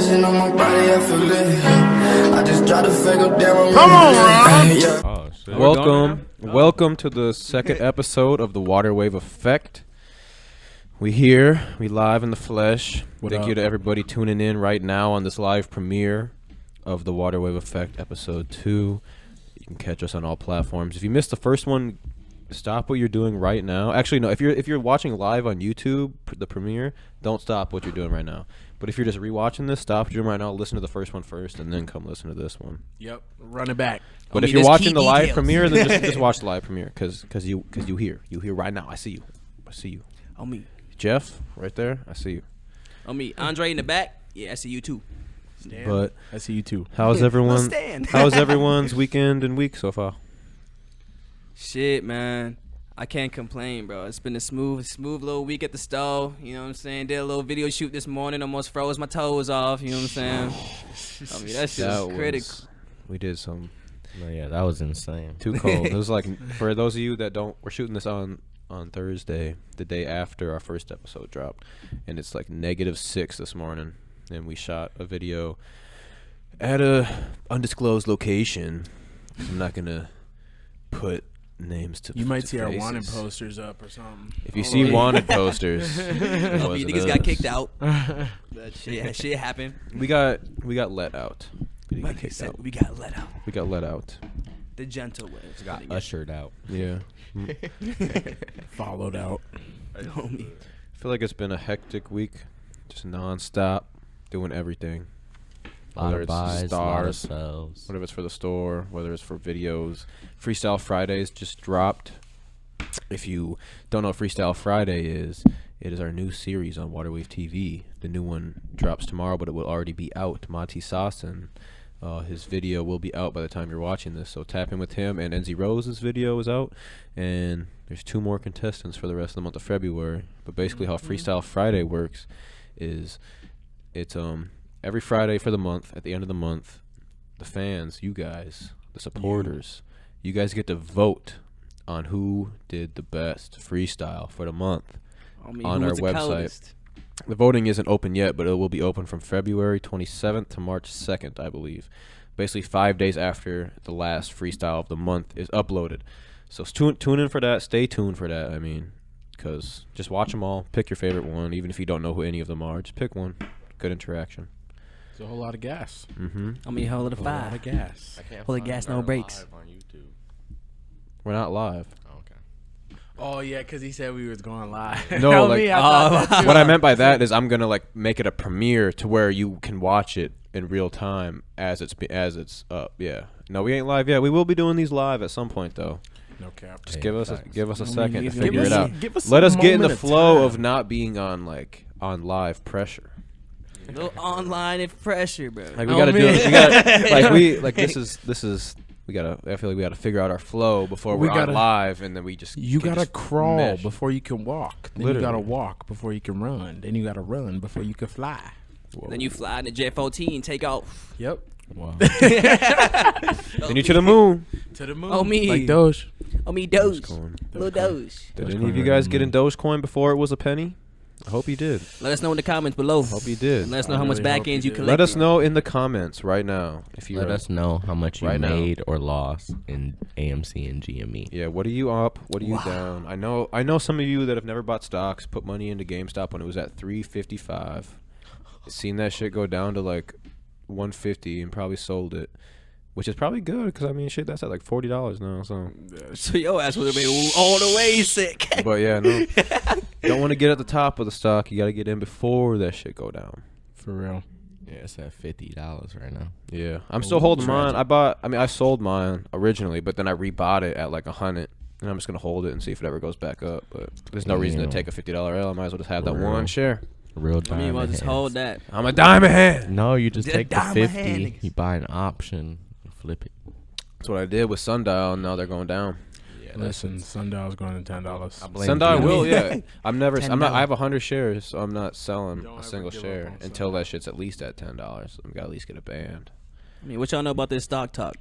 Attention on my body, I feel lit. I just try to fake up down. Come on, Ron. Yeah. Oh, shit. Welcome to the second episode of the Water Wave Effect. We live in the flesh. Thank you to everybody tuning in right now on this live premiere of the Water Wave Effect episode 2. You can catch us on all platforms. If you missed the first one, stop what you're doing right now. Actually, no. If you're watching live on YouTube, the premiere, don't stop what you're doing right now. But if you're just rewatching this, stop what you're doing right now. Listen to the first one first, and then come listen to this one. Yep, run it back. But if you're watching the live premiere, then just watch the live premiere, because you hear right now. I see you. Oh me, Jeff, right there. I see you. Oh me, Andre in the back. Yeah, I see you too. Stan, But I see you too. how's everyone? How's everyone's weekend and week so far? Shit, man. I can't complain, bro. It's been a smooth little week at the stove. You know what I'm saying? Did a little video shoot this morning. Almost froze my toes off. You know what I'm saying? I mean, that shit was critical. We did some. No, yeah, that was insane. Too cold. It was like, for those of you that don't, we're shooting this on Thursday, the day after our first episode dropped, and it's like -6 this morning, and we shot a video at a undisclosed location. I'm not gonna put names to. You might see faces. our wanted posters up or something. If you see wanted posters, You niggas got kicked out. That shit happened. We got let out. We didn't Like get they kicked said, out. we got let out. We got let out. The gentle way. Got ushered out. Yeah. Followed out. Homie. I feel like it's been a hectic week, just nonstop, doing everything. A lot Whether of it's buys, a lot of stars, sells. whether it's for the store, whether it's for videos. Freestyle Fridays just dropped. If you don't know what Freestyle Friday is, it is our new series on Waterwave TV. The new one drops tomorrow, but it will already be out. Monty Sasson, his video will be out by the time you're watching this, so tap in with him. And NZ Rose's video is out, and there's 2 more contestants for the rest of the month of February. But basically how Freestyle Friday works is it's every Friday for the month, at the end of the month, the fans, you guys, the supporters, you guys get to vote on who did the best freestyle for the month on our website. The voting isn't open yet, but it will be open from February 27th to March 2nd, I believe. Basically 5 days after the last freestyle of the month is uploaded. So tune in for that. Stay tuned for that, I mean, because just watch them all. Pick your favorite one, even if you don't know who any of them are. Just pick one. Good interaction. It's a whole lot of gas. Mm-hmm. I mean, hell of the A lot of five. gas. Hold the gas, no brakes. On YouTube. We're not live. Oh, okay. Oh yeah, because he said we was going live. No, Help like, me, I thought that too. What I meant by that is I'm gonna like make it a premiere to where you can watch it in real time as it's up. Yeah. No, we ain't live yet. We will be doing these live at some point though. No cap. Just Hey, give us facts. a I mean, second to give figure us it a- out. give us Let a us get in the moment of flow time. of not being on live pressure. A little online and pressure, bro. Like we Oh, gotta do man. it. We gotta this is we gotta. I feel like we gotta figure out our flow before We we're gotta- on live, and then we just You can gotta just crawl mesh. before you can walk. Then Literally. you gotta walk before you can run. Then you gotta run before you can fly. Whoa. Then you fly in the Jet 14 and take off. Yep. Wow. Then you to the moon. To the moon. Oh, me. Like Doge. Oh, me Doge. Dogecoin. Little Doge. Did any of you guys get in Dogecoin before it was a penny? I hope you did. Let us know in the comments below. Hope you did. And let us know I how much really back hope ends you you did. collected. Let us know in the comments right now if you Let us know how much you Right now. made or lost in AMC and GME. Yeah, what are you up? What are you down? I know some of you that have never bought stocks put money into GameStop when it was at $3.55. Seen that shit go down to like $150 and probably sold it, which is probably good because I mean shit that's at like $40 now. So, So your ass would have been all the way sick. but yeah, no, don't want to get at the top of the stock. You got to get in before that shit go down. For real. Yeah, it's at $50 right now. Yeah, I'm still holding mine. tragic. I sold mine originally, but then I rebought it at like $100, and I'm just gonna hold it and see if it ever goes back up. But there's no reason to Damn. take a $50 L. I might as well just have that For real. one share. Real I diamond mean, well, just hands. hold that. I'm a diamond hand. No, you just That take the diamond 50, hand, niggas. you buy an option, and flip it. That's what I did with Sundial, and now they're going down. Yeah, Listen, Sundial's going to $10. Sundial you. will, yeah. I'm not. I $10. have 100 shares, so I'm not selling Don't a ever single give up share on until Sundial. that shit's at least at $10. We got to at least get a band. I mean, what y'all know about this stock talk?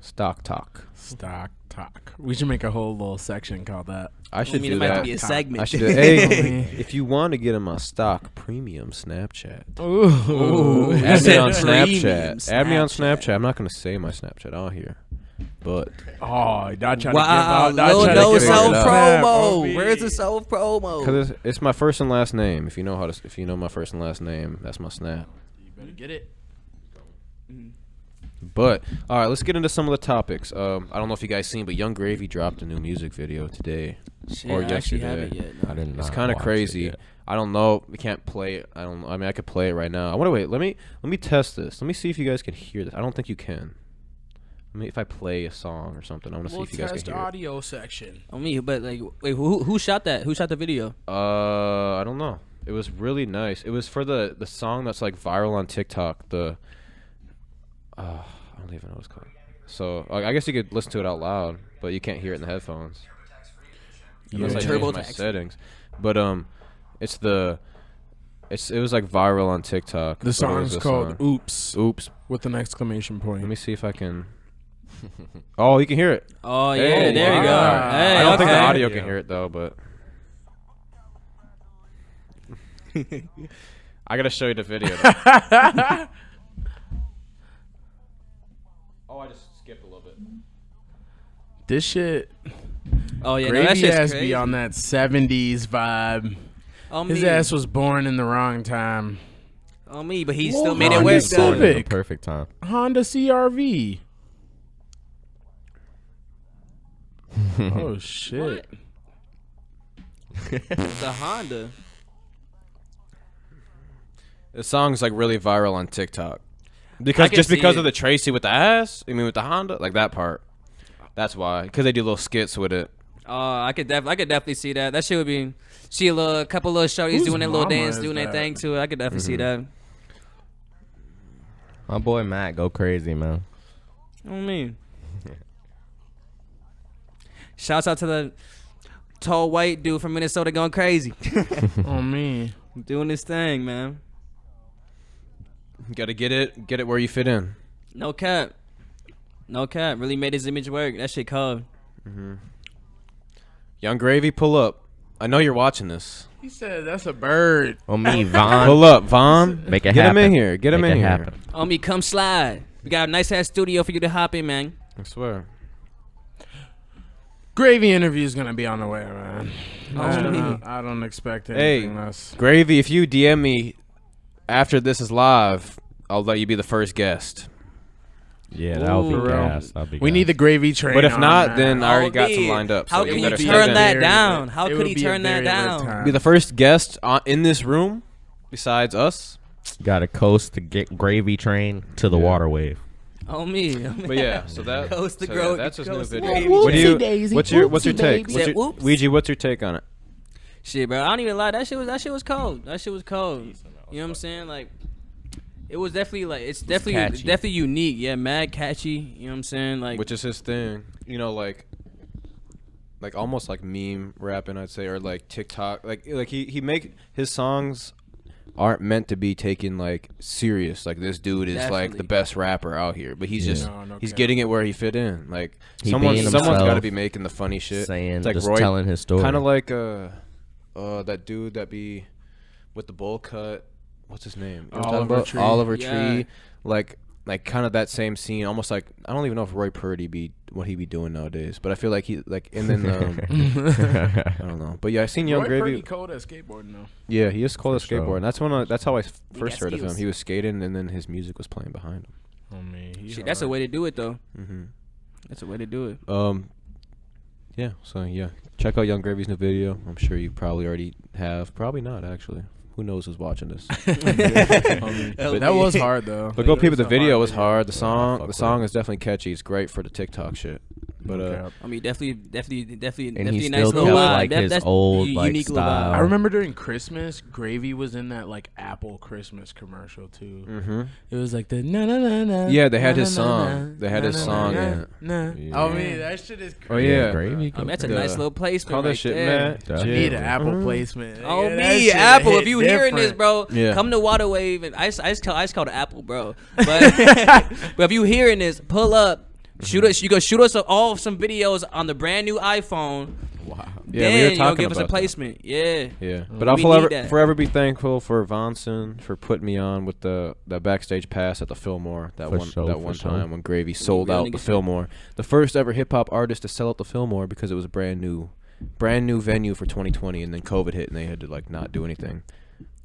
Stock talk. Stock talk. We should make a whole little section called that. I should I mean, do it might have that. to be a segment. I should do, hey, if you want to get in my stock premium Snapchat, Ooh. add me on Premium Snapchat. Add me on Snapchat. Snapchat. I'm not going to say my Snapchat out here, but Oh, not trying to give Wow, out. Not no, trying no to give self out. promo. Where's the self promo? because it's my first and last name. If you know if you know my first and last name, that's my Snap. You better get it. But all right, let's get into some of the topics. I don't know if you guys seen, but Young Gravy dropped a new music video today Shit, or I actually yesterday. haven't yet. I didn't. It's kind of crazy. I don't know. We can't play it. I mean, I could play it right now. I want to wait. Let me test this. Let me see if you guys can hear this. I don't think you can. If I play a song or something, I want to see We'll if you guys test can hear it. audio section. On me, but like, wait, who shot that? Who shot the video? I don't know. It was really nice. It was for the song that's like viral on TikTok. I don't even know what it's called. So I guess you could listen to it out loud, but you can't hear it in the headphones. Unless I change my TurboTax. settings. But it was like viral on TikTok. The song's called "Oops" Oops. with an exclamation point. Let me see if I can. Oh, you can hear it. Oh yeah, Hey, there you go. wow. Hey, I don't think the okay. audio can hear it though, but I gotta show you the video. Oh, I just skipped a little bit. This shit, Oh yeah, no, that Gravy shit's ass crazy. be on that 70s vibe. On His me, ass was born in the wrong time. on me, but he Whoa, still made it Honda work. Civic. though. Born at the perfect time. Honda CRV. Oh shit. It's a Honda. The song's like really viral on TikTok I because can just see because it. of the Tracy with the ass. I mean, with the Honda, like that part. That's why, because they do little skits with it. I could definitely see that. That shit would be. See a couple little shorties Whose doing their little mama dance, is doing their that? thing to it. I could definitely see that. My boy Matt go crazy, man. On me. Shouts out to the tall white dude from Minnesota going crazy, On me. doing his thing, man. You gotta get it where you fit in. No cap. Really made his image work. That shit cold. Young Gravy, pull up. I know you're watching this. He said that's a bird. On me, Vaughn. Pull up, Vaughn. Make it Get happen. him in here. Get him Make in it here. happen. On me, come slide. We got a nice ass studio for you to hop in, man. I swear. Gravy interview is gonna be on the way, man. Oh, I don't expect Hey, anything less. Gravy, if you DM me after this is live, I'll let you be the first guest. Yeah, that would Ooh. be gas. That'd be We gas. need the gravy train. But if on, not, man. then I already got Oh, some me. lined up. How so can you you better turn fit that in. down? How It could would he be a turn that very lit down? time. Be the first guest in this room besides us. Got to coast to get gravy train to the Yeah. water wave. On me. But yeah, so that Coast to so grow- yeah, that's his new coast to video. gravy What do you? Daisy, What's your whoopsie take? baby. What's Said your, whoops. Ouija, what's your take on it? Shit, bro. I don't even lie. That shit was cold. That shit was cold. You know what I'm saying? Like, it was definitely like it's catchy. definitely unique. Yeah, mad catchy. You know what I'm saying? Like, Which is his thing. You know, like almost like meme rapping, I'd say, or like TikTok. Like he make his songs aren't meant to be taken like serious. Like this dude is like Definitely. the best rapper out here, but he's Yeah. just No he's cap. getting it where he fit in. Like He someone's being got to himself, be making the funny shit. Saying, It's like just Roy- telling his story. Kind of like that dude that be with the bowl cut. What's his name? You know what I'm talking Oliver about? Tree. Oliver Yeah. Tree. Like kind of that same scene, almost like I don't even know if Roy Purdy be what he be doing nowadays, but I feel like he like and then I don't know, but yeah, I seen Young Roy Gravy. pretty cold at skateboarding though. Yeah, he is cold at For sure. skateboarding. That's that's how I first got heard of him. skills. He was skating and then his music was playing behind him. Oh man, shit, that's a way to do it though. Mm-hmm. That's a way to do it. Yeah. So yeah, check out Young Gravy's new video. I'm sure you probably already have. Probably not actually. Who knows who's watching this? But that was hard though. But go It peep was the a video. Was video. hard. The fuck song with is definitely catchy. It's great for the TikTok shit. But No cap. I mean, definitely And definitely he a nice still little kept, vibe. like, his That's old, u- like, unique little style. I vibe. remember during Christmas, Gravy was in that like Apple Christmas commercial too. mm-hmm. It was like the na na na na. Yeah, they had na, his na, song. na, They had na, his na, song na, in it. na. Yeah. Oh man, that shit is Oh crazy. yeah, Gravy. I mean, that's a The- nice little placement. Call that right shit, there. man. Definitely. Need an Apple placement. Oh Yeah, that me, shit Apple. hit If you hearing this, different. bro, Yeah. come to Waterwave and I just call it Apple, bro. But but if you hearing this, pull up. Shoot us. You go shoot us all some videos on the brand new iPhone. Wow. Yeah, we Then were you'll talking give us a about that. placement. Yeah. Yeah, We but I'll need that. forever be thankful for Vonson for putting me on with the backstage pass at the Fillmore that For one sure, that for one sure. time when Gravy sold real out the niggas. Fillmore, the first ever hip hop artist to sell out the Fillmore because it was a brand new venue for 2020, and then COVID hit and they had to like not do anything.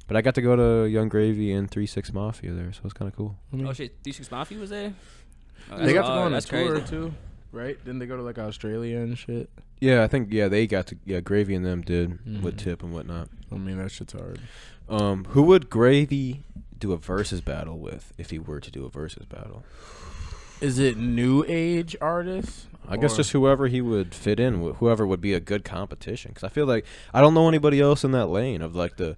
But I got to go to Young Gravy and 3-6 Mafia there, so it was kind of cool. Oh shit, D6 Mafia was there. Oh, They got to go hard. on a That's tour crazy. too, right? Didn't they go to like Australia and shit? Yeah, I think they got to Gravy and them did with Mhm. Tip and whatnot. I mean, that shit's hard. Who would Gravy do a versus battle with if he were to do a versus battle? Is it new age artists? I guess Or- just whoever he would fit in with, whoever would be a good competition. Because I feel like I don't know anybody else in that lane of like the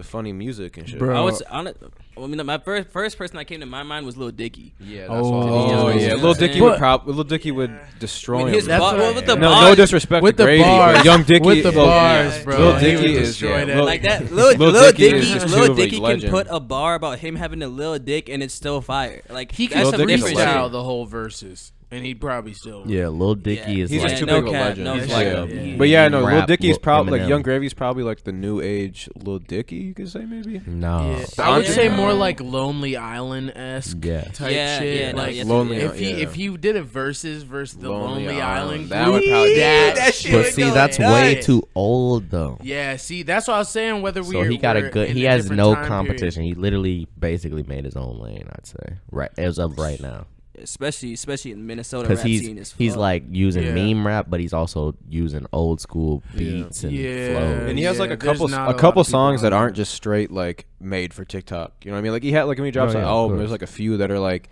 funny music and shit. Bro. I was on it. I mean, my first person that came to my mind was Lil Dicky. Yeah, that's what- Oh Yeah, yeah, that's Lil what I'm Dicky saying. would Lil Dicky would destroy With him. his That's bar, what I- with the no, bars, no disrespect with to the Gravy, bars, but Young Dicky with the Lil- bars, bro. Lil He Dicky would is destroy yeah, that. Lil- like that. Lil Lil Dicky is Dicky, just Lil too of a Dicky can legend. put a bar about him having a little dick and it's still fire. Like He that's could some Lil Dicky's different a legend. freestyle shit. the whole verses, and he'd probably still. Yeah, Lil Dicky Yeah. is He's like just too no big of a cap, legend. no He's cap. like Yeah. a, but yeah, no, Lil Rap, Dicky's Lil probably like Eminem. Young Gravy's probably like the new age Lil Dicky, you could say maybe. no. Yeah. I would Yeah. say more like Lonely Island esque Yeah. type Yeah, shit. yeah, no, like yes, Lonely yeah. if he did a versus versus the Lonely Island, that would probably be that shit But would see, go that's nuts. way too old though. yeah. See, that's what I was saying. Whether we So he got we're a good. in He a has different no time period. competition. He literally basically made his own lane. I'd say right as of right now, especially in Minnesota because rap scene. Is he's fuck. like using Yeah. meme rap, but he's also using old school beats and Yeah. flows. And he has like a there's couple not a lot couple of people songs on that aren't there. just straight like made for TikTok. You know what I mean? Like he had like when he drops Oh, an yeah, of album, course. there's like a few that are like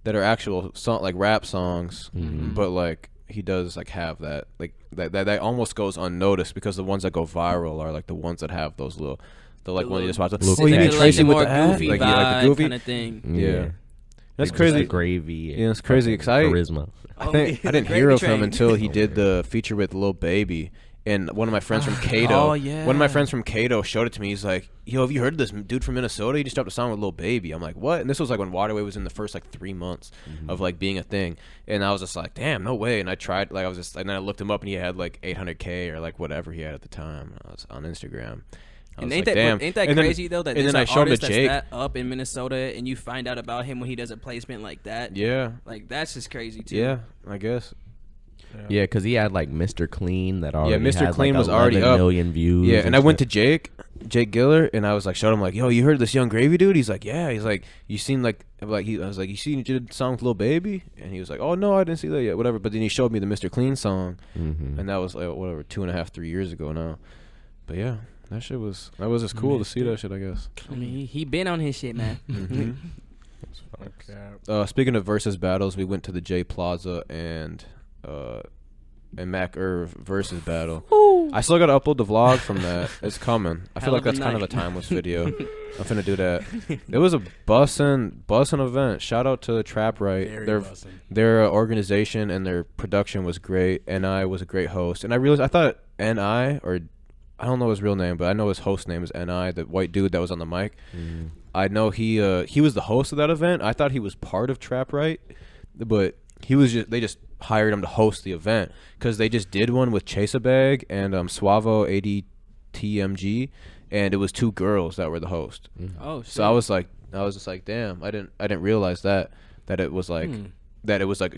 that are actual song like rap songs, Mhm. but like he does like have that like that almost goes unnoticed because the ones that go viral are like the ones that have those little the like when you just watch the Little oh you catchy. need Tracy like with more the ad? goofy like, vibe yeah, like the goofy kind of thing. Yeah. That's Like, just crazy. the gravy. Yeah, it's crazy because I charisma. I think I didn't Gravy hear of train. him until he did the feature with Lil Baby. And one of my friends from Cato, Oh, yeah. one of my friends from Cato showed it to me. He's like, "Yo, have you heard of this dude from Minnesota? He just dropped a song with Lil Baby." I'm like, "What?" And this was like when Waterway was in the first like 3 months of like being a thing. And I was just like, "Damn, no way!" And I tried, like, I was just, and then I looked him up, and he had like 800K or like whatever he had at the time. I was on Instagram. I And was ain't like, that "Damn." ain't that And then- crazy though that and there's then I an showed him artist to that's Jake. that up in Minnesota and you find out about him when he does a placement like that. Yeah, Like that's just crazy too. yeah, I guess. Yeah, because he had like Mr. Clean that already Mr. had, Clean like, was already 11 up. million views. Yeah, and I went to shit. Jake Giller, and I was like, showed him like, "Yo, you heard this Young Gravy dude?" He's like, "Yeah." He's like, "You seen like I was like, you seen you did a song with Lil Baby?" And he was like, "Oh no, I didn't see that yet." Whatever. But then he showed me the Mr. Clean song, Mhm. and that was like whatever 2.5, 3 years ago now. But yeah, that was cool to see that shit. I guess. I mean, he been on his shit, man. Speaking of versus battles, we went to the J Plaza and Mac Irv versus battle. I still gotta upload the vlog from that. It's coming. I feel Hell like of a that's kind of a night. timeless video. I'm finna do that. It was a bussin' event. Shout out to Trap Right. Very Their bussin'. their organization and their production was great. And I was a great host. And I realized I thought N.I. or I don't know his real name, but I know his host name is N.I. The white dude that was on the mic. Mhm. I know he was the host of that event. I thought he was part of Trap Right, but they just hired him to host the event because they just did one with Chase a Bag and Suavo ADTMG, and it was two girls that were the host. Oh shit. So I was just like, damn, I didn't realize that it was like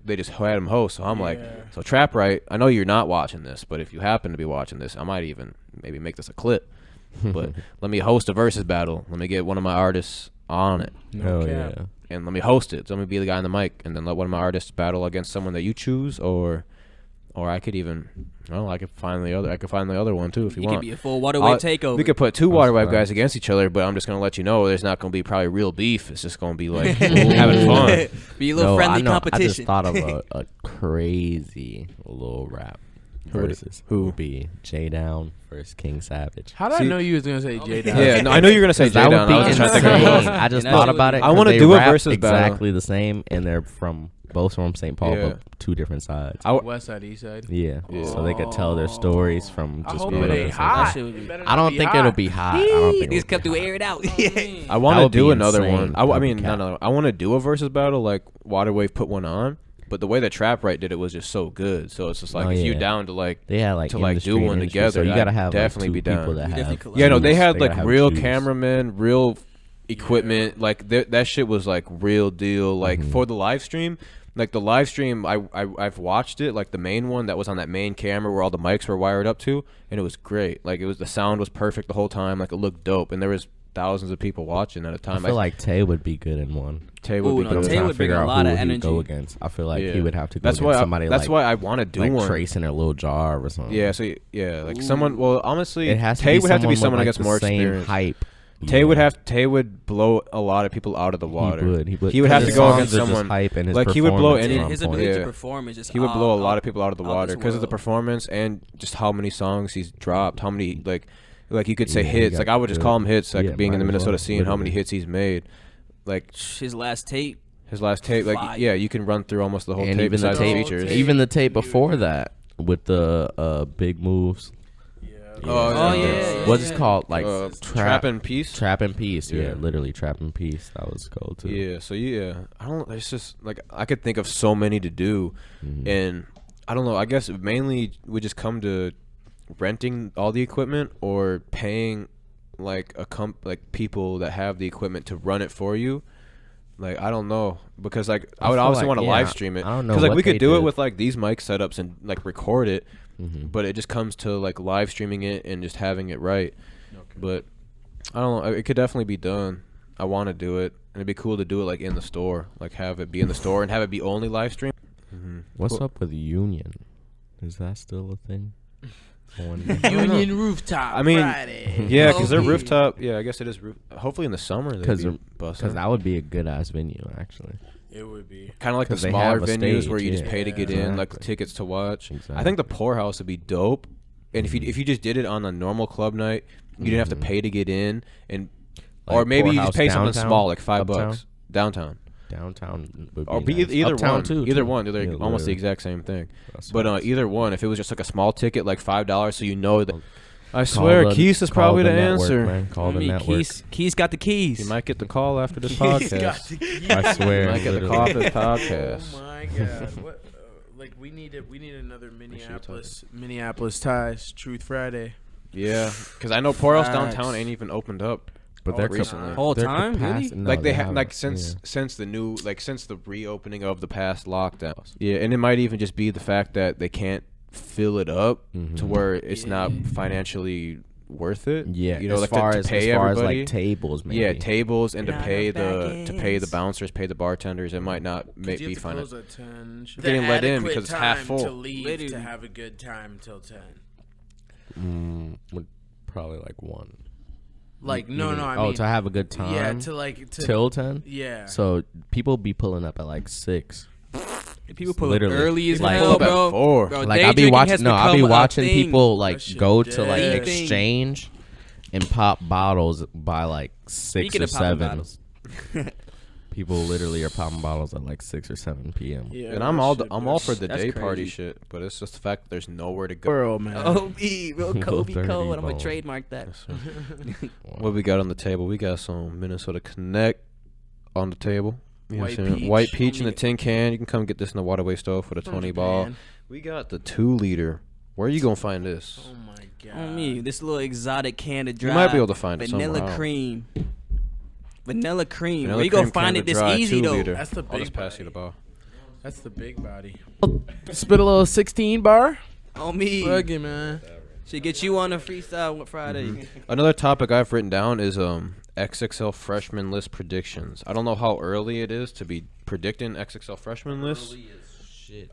they just had him host. So I'm like, so Trap Right, I know you're not watching this, but if you happen to be watching this, I might even maybe make this a clip. But let me host a versus battle. Let me get one of my artists on it. Hell cap. yeah. And let me host it. So let me be the guy on the mic, and then let one of my artists battle against someone that you choose, or I could even, I could find the other one too if you it want. could be a full waterway takeover. We could put two water wipe fine. guys against each other, but I'm just gonna let you know there's not gonna be probably real beef. It's just gonna be like having fun. be a little No, friendly I know, competition. I just thought of a crazy little rap versus. Who? Would be J Down versus King Savage. How did See- I know you was gonna say J Down? Yeah, no, I know you're gonna say J That Down. would I be was just trying to think of insane. who else. I just And thought that's- about it. I wanna 'cause they do a rap versus battle. exactly the same, and they're both from St. Paul, Yeah. but two different sides. West side, East side. Yeah. So they could tell their stories from I just hope being it on ain't the same hot. side. shit would be- It better I not don't be think hot. it'll be hot. I don't think Niggas it'll kept be to hot. air it out. I want That to would do be another insane. one. That would I be mean, cap. no. I want to do a versus battle like Waterwave put one on, But the way that Trap Right did it was just so good. So it's just like if you down to like they had like to like do industry one industry, together, so you gotta have definitely like, be two people down. that have Yeah, no, they juice. had like gotta have real juice. cameramen, real equipment. Like that shit was like real deal. Like for the live stream, like the live stream, I've watched it, like the main one that was on that main camera where all the mics were wired up to, and it was great. Like the sound was perfect the whole time. Like it looked dope, and there was thousands of people watching at a time. I feel like Tay would be good in one. Tay would be no, good. Tay Trying to would bring figure a out lot who of he would go energy. against. I feel like Yeah. he would have to go That's against why somebody that's like why I want to do like one. Trace in a little jar or something. Yeah, so yeah, like someone. Well, honestly, It has to Tay be would have to be someone someone with, that like, gets the more same experience. hype. Tay would blow a lot of people out of the water. He would. He would have His to go songs against are just someone. hype and his Like, he would blow performance any- is on His point. ability Yeah. to perform is just He would blow a lot of out- people out of the out water this because of the world. performance and just how many songs he's dropped. How many like you could say Yeah, he hits. got Like I would just good- call him hits. Like yeah, being in the might as Minnesota well, scene, how many literally. hits he's made. Like His last tape. his last tape. Like Fire. yeah, you can run through almost the whole And tape even the besides the tape, features. even the tape before that with the big moves. Oh, yeah. What's it called? Like Trap and Peace. Trap and Peace. Yeah, Yeah. literally Trap and Peace. That was cool too. Yeah, so yeah, I don't. It's just like I could think of so many to do, and I don't know. I guess mainly we just come to renting all the equipment or paying like like people that have the equipment to run it for you. Like I don't know because like I would feel obviously like, want to yeah, live stream it I don't know because like what we could they do it did. with like these mic setups and like record it, but it just comes to like live streaming it and just having it right. But I don't know. It could definitely be done. I want to do it, and it'd be cool to do it like in the store, like have it be in the store and have it be only live stream. What's up with Union? Is that still a thing? Union Rooftop. I mean, Friday. yeah, because they're Okay. rooftop. Yeah, I guess it is. Hopefully in the summer, Because busting. that would be a good ass venue actually. It would be. Kind of like the 'cause they smaller have a venues where stage, you just yeah. pay to get in, like Exactly. tickets to watch. I Exactly. think the Poorhouse would be dope. And if you just did it on a normal club night, you didn't have to pay to get in, and or Like maybe you Poorhouse just pay something downtown? small, like $5 Uptown? downtown. Downtown would be Or be nice. either Uptown one. too. Either too. one. They're Yeah, almost the literally. exact same thing. That's But facts. either one, if it was just like a small ticket, like $5, so you know that. I Call swear, the- Keith is call probably the network, answer. man. Call the network. Keys got the keys. He might get the call after this podcast. I swear. He might get the literally. call after this podcast. Oh my god! What? Like we need another Minneapolis ties. Truth Friday. Yeah, because I know Poorhouse Facts. downtown ain't even opened up. But they're recently. Whole their time? Really? capacity- no, Like they had haven't. like since the new since the reopening of the past lockdowns. Yeah, and it might even just be the fact that they can't fill it up to where it's not financially worth it. Yeah, you know, as like far to as pay as far everybody. as like tables, maybe. Yeah, tables and to Got pay it back to pay the in. bouncers, pay the bartenders. It might not You be have to financial. close at 10. Should Getting be let in adequate because it's half time full. To leave Literally. to have a good time till 10. Would probably like one. Like no, I oh, mean to have a good time. yeah, to like to till 10. yeah. So people be pulling up at like 6. People pull up Literally. early as Like, hell, pull up at bro. 4. Bro, Like day I'll be drinking watching. has No, I'll be become a watching thing. people like That shit go to dead. like Thing. exchange and pop bottles by like 6 Speaking or of popping 7. bottles. People literally are popping bottles at like 6 or 7 p.m. Yeah, And that I'm all shit I'm all was- for the That's day party crazy. shit, but it's just the fact that there's nowhere to go. World, man. Oh, me, real Kobe 30 code. I'm gonna bone. trademark that. What we got on the table? We got some Minnesota Connect on the table. You know what I'm White saying? peach. White peach in the tin can. You can come get this in the waterway stove for the From 20 ball. Japan. We got the 2-liter. Where are you gonna find this? Oh my god. On me, this little exotic can to drive. You might be able to find it vanilla somewhere. cream. Vanilla cream. Vanilla Where you gonna cream find can it to this dry, easy 2 though? liter. That's the I'll just big pass you the body. ball. That's the big body. Spit a little 16 bar. On me. Fuck it, man. Should get you on a freestyle Friday. Another topic I've written down is XXL freshman list predictions. I don't know how early it is to be predicting XXL freshman lists.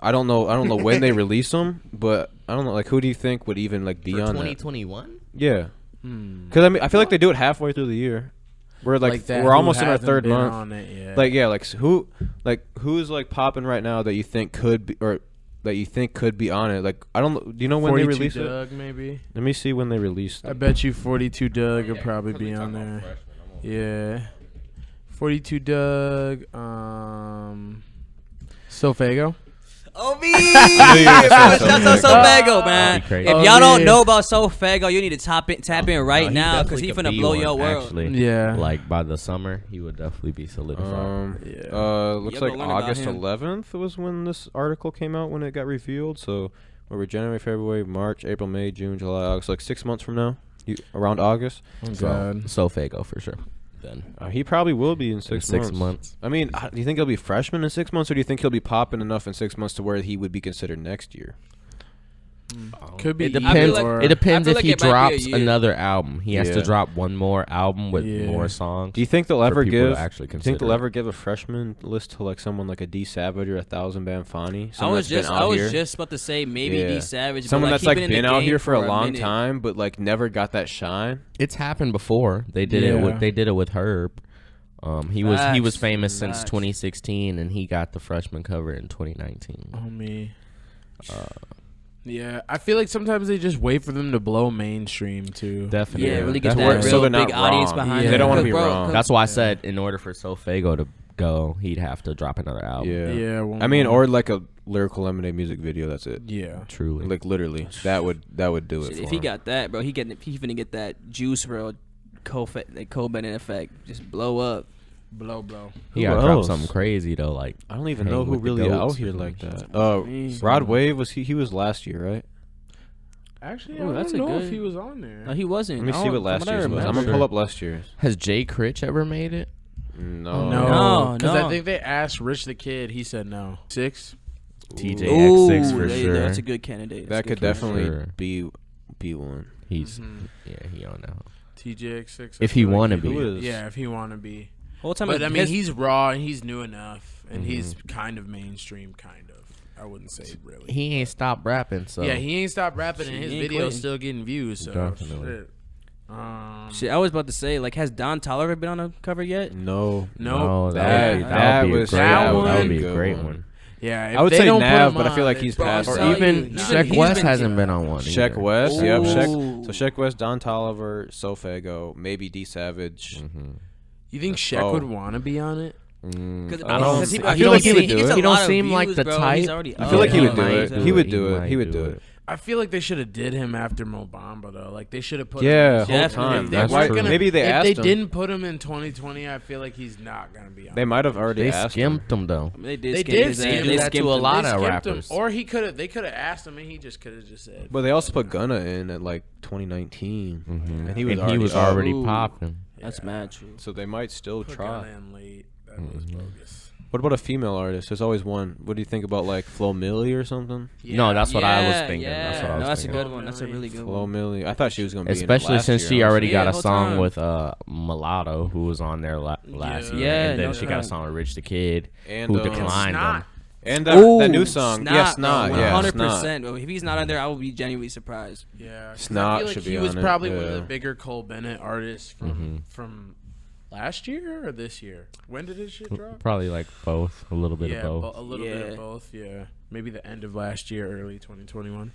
I don't know when they release them, but I don't know. Like, who do you think would even like be For on that? 2021? Yeah, because I mean, I feel like they do it halfway through the year. We're like that, we're who almost in our hasn't third been month. on it yet? Like, yeah, like who's like popping right now that you think could be or that you think could be on it? Like, I don't know. Do you know when they 42 release it? Doug, maybe. Let me see when they released I it. bet you 42 Doug will probably be on there. Yeah. 42 Doug. Sofago. Obi! knew you were gonna say Shouts out Sofago. Sofago, man. Be crazy. If y'all don't know about Sofago, you need to tap in right No, he now because definitely he could finna be blow one, your world. Actually. Yeah. Like by the summer, he would definitely be solidified. Looks Yeah, like but learn about August him. 11th was when this article came out, when it got revealed. So, we're January, February, March, April, May, June, July, August. Like 6 months from now, around August. So Fago for sure. Then He probably will be in 6 months. I mean, do you think he'll be freshman in 6 months, or do you think he'll be popping enough in 6 months to where he would be considered next year? Could be. It depends. like- It depends I feel if like he it might be a drops year. another album. He has to Yeah. drop one more album with Yeah. more songs. Do you think they'll For ever people to give? actually Do you think they'll consider it. ever give a freshman list to like someone like a D Savage or a 1,000 Band Fani? I Someone was that's been out here? just about to say maybe Yeah. D Savage. Someone but that's like keep it in been the out game here for a long minute. time, but like never got that shine. It's happened before. They did Yeah. it with Herb. He was Facts. famous since Facts. 2016, and he got the freshman cover in 2019. Homie. Yeah, I feel like sometimes they just wait for them to blow mainstream too. Definitely. Yeah, really get That's that where- real so they're not big audience wrong. behind Yeah. it. They don't wanna Because, be bro, wrong. 'cause- That's why I said in order for Sofago to go, he'd have to drop another album. Yeah. Yeah, well, I mean, or like a Lyrical Lemonade music video. That's it. yeah. Truly. Like literally, that would do it. Shit, For if he him. got that, bro, he finna get that juice bro, co-Bennett effect, just blow up. Blow. he Who got to drop else? something crazy though. Like I don't even hang know who with the really goats out here or like something. that. Rod Wave was he was last year, right? Actually, Ooh, I that's don't a know good- if he was on there. No, he wasn't. Let me see what last year's was. I'm gonna Sure. pull up last year's. Has Jay Critch ever made it? No. No, because No. I think they asked Rich the Kid. He said no. 6. TJ Ooh, X6 for sure. That's a good candidate. That could That's a good definitely Sure. be one. He's he on now. TJX6. If he wanna be. Who is? Yeah, if he want to be. candidate. Whole time But I mean, his- he's raw and he's new enough, and he's kind of mainstream, kind of. I wouldn't say really. He ain't stopped rapping, so Yeah, he ain't stopped rapping, and his He ain't videos quitting. still getting views. So Definitely. shit. Shit, I was about to say, like, has Don Toliver ever been on a cover yet? No. No, that- that that would be a was- great. that That would would be be a a good great one. one. Yeah, if I would they say don't put Nav, him but I feel on, like then- he's Bro, past I'm Or that. telling even you, Sheck he's West been- hasn't been on one. Sheck either. West, yep. Ooh. Sheck West, Don Toliver, Sofago, maybe D Savage. You think Shaq Oh. would want to be on it? I don't. Because he- I feel like he would he do gets it. a He don't lot of seem like views, the bro. type. He's already I feel like he would do might it. He would do it. might He would do it. I feel like they should have did him after Mo Bamba though. Like they should have put Yeah, him. whole Definitely. time. If they That's weren't true. gonna- Maybe they if asked they him. didn't put him in 2020, I feel like he's not gonna be on. They might have already They asked him. skimped him though. I mean, they They skimmed did his ass. skim do They that skimmed to a him. lot They of skipped him, rappers. or they could have asked him, and he just could have just said. But they also put Gunna in at like 2019, and he was And he was up. already Ooh. popping. That's mad true. So they might still Put try. Gunna in late. That was bogus. What about a female artist? There's always one. What do you think about like Flo Milli or something? No, that's what I was Yeah, thinking. yeah. That's what I was No, that's a thinking. good one. That's a really good Flo one. Milli. I thought she was gonna be Especially in it last since year, she already Yeah, got a whole song time. with Mulatto, who was on there last Yeah. year, Yeah, and then no she got a doubt. song with Rich the Kid, And, who um, declined Snot. him. And Ooh, that new song, yeah, Snot, yeah, 100%. If he's not on there, I will be genuinely surprised. Yeah, 'cause Snot I feel like should he be was on it, probably one of yeah. the bigger Cole Bennett artists from last year or this year. When did his shit drop? Probably like both, a little bit Yeah, of both. a little bit Yeah. of both. Yeah, maybe the end of last year, early 2021.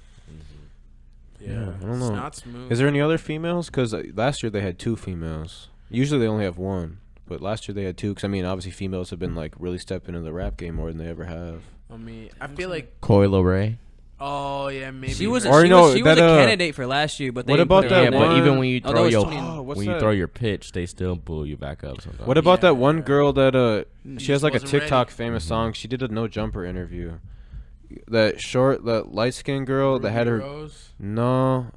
Yeah, I don't know. Snot smooth. Is there any other females? Because last year they had 2 females. Usually they only have 1, but last year they had 2. Because I mean, obviously females have been like really stepping into the rap game more than they ever have. I mean, I feel like. Coil Ray. Oh yeah, maybe She was a, Or she no, was, she was that, a candidate for last year, but they what didn't about put her that on Yeah, there. but one- even when you Oh, throw that was your 20 what's when you that? throw your pitch, they still pull you back up sometimes. What about that Yeah. one girl that she has like a just wasn't TikTok ready. famous song? She did a No Jumper interview. That light skinned girl that had her Rose? no.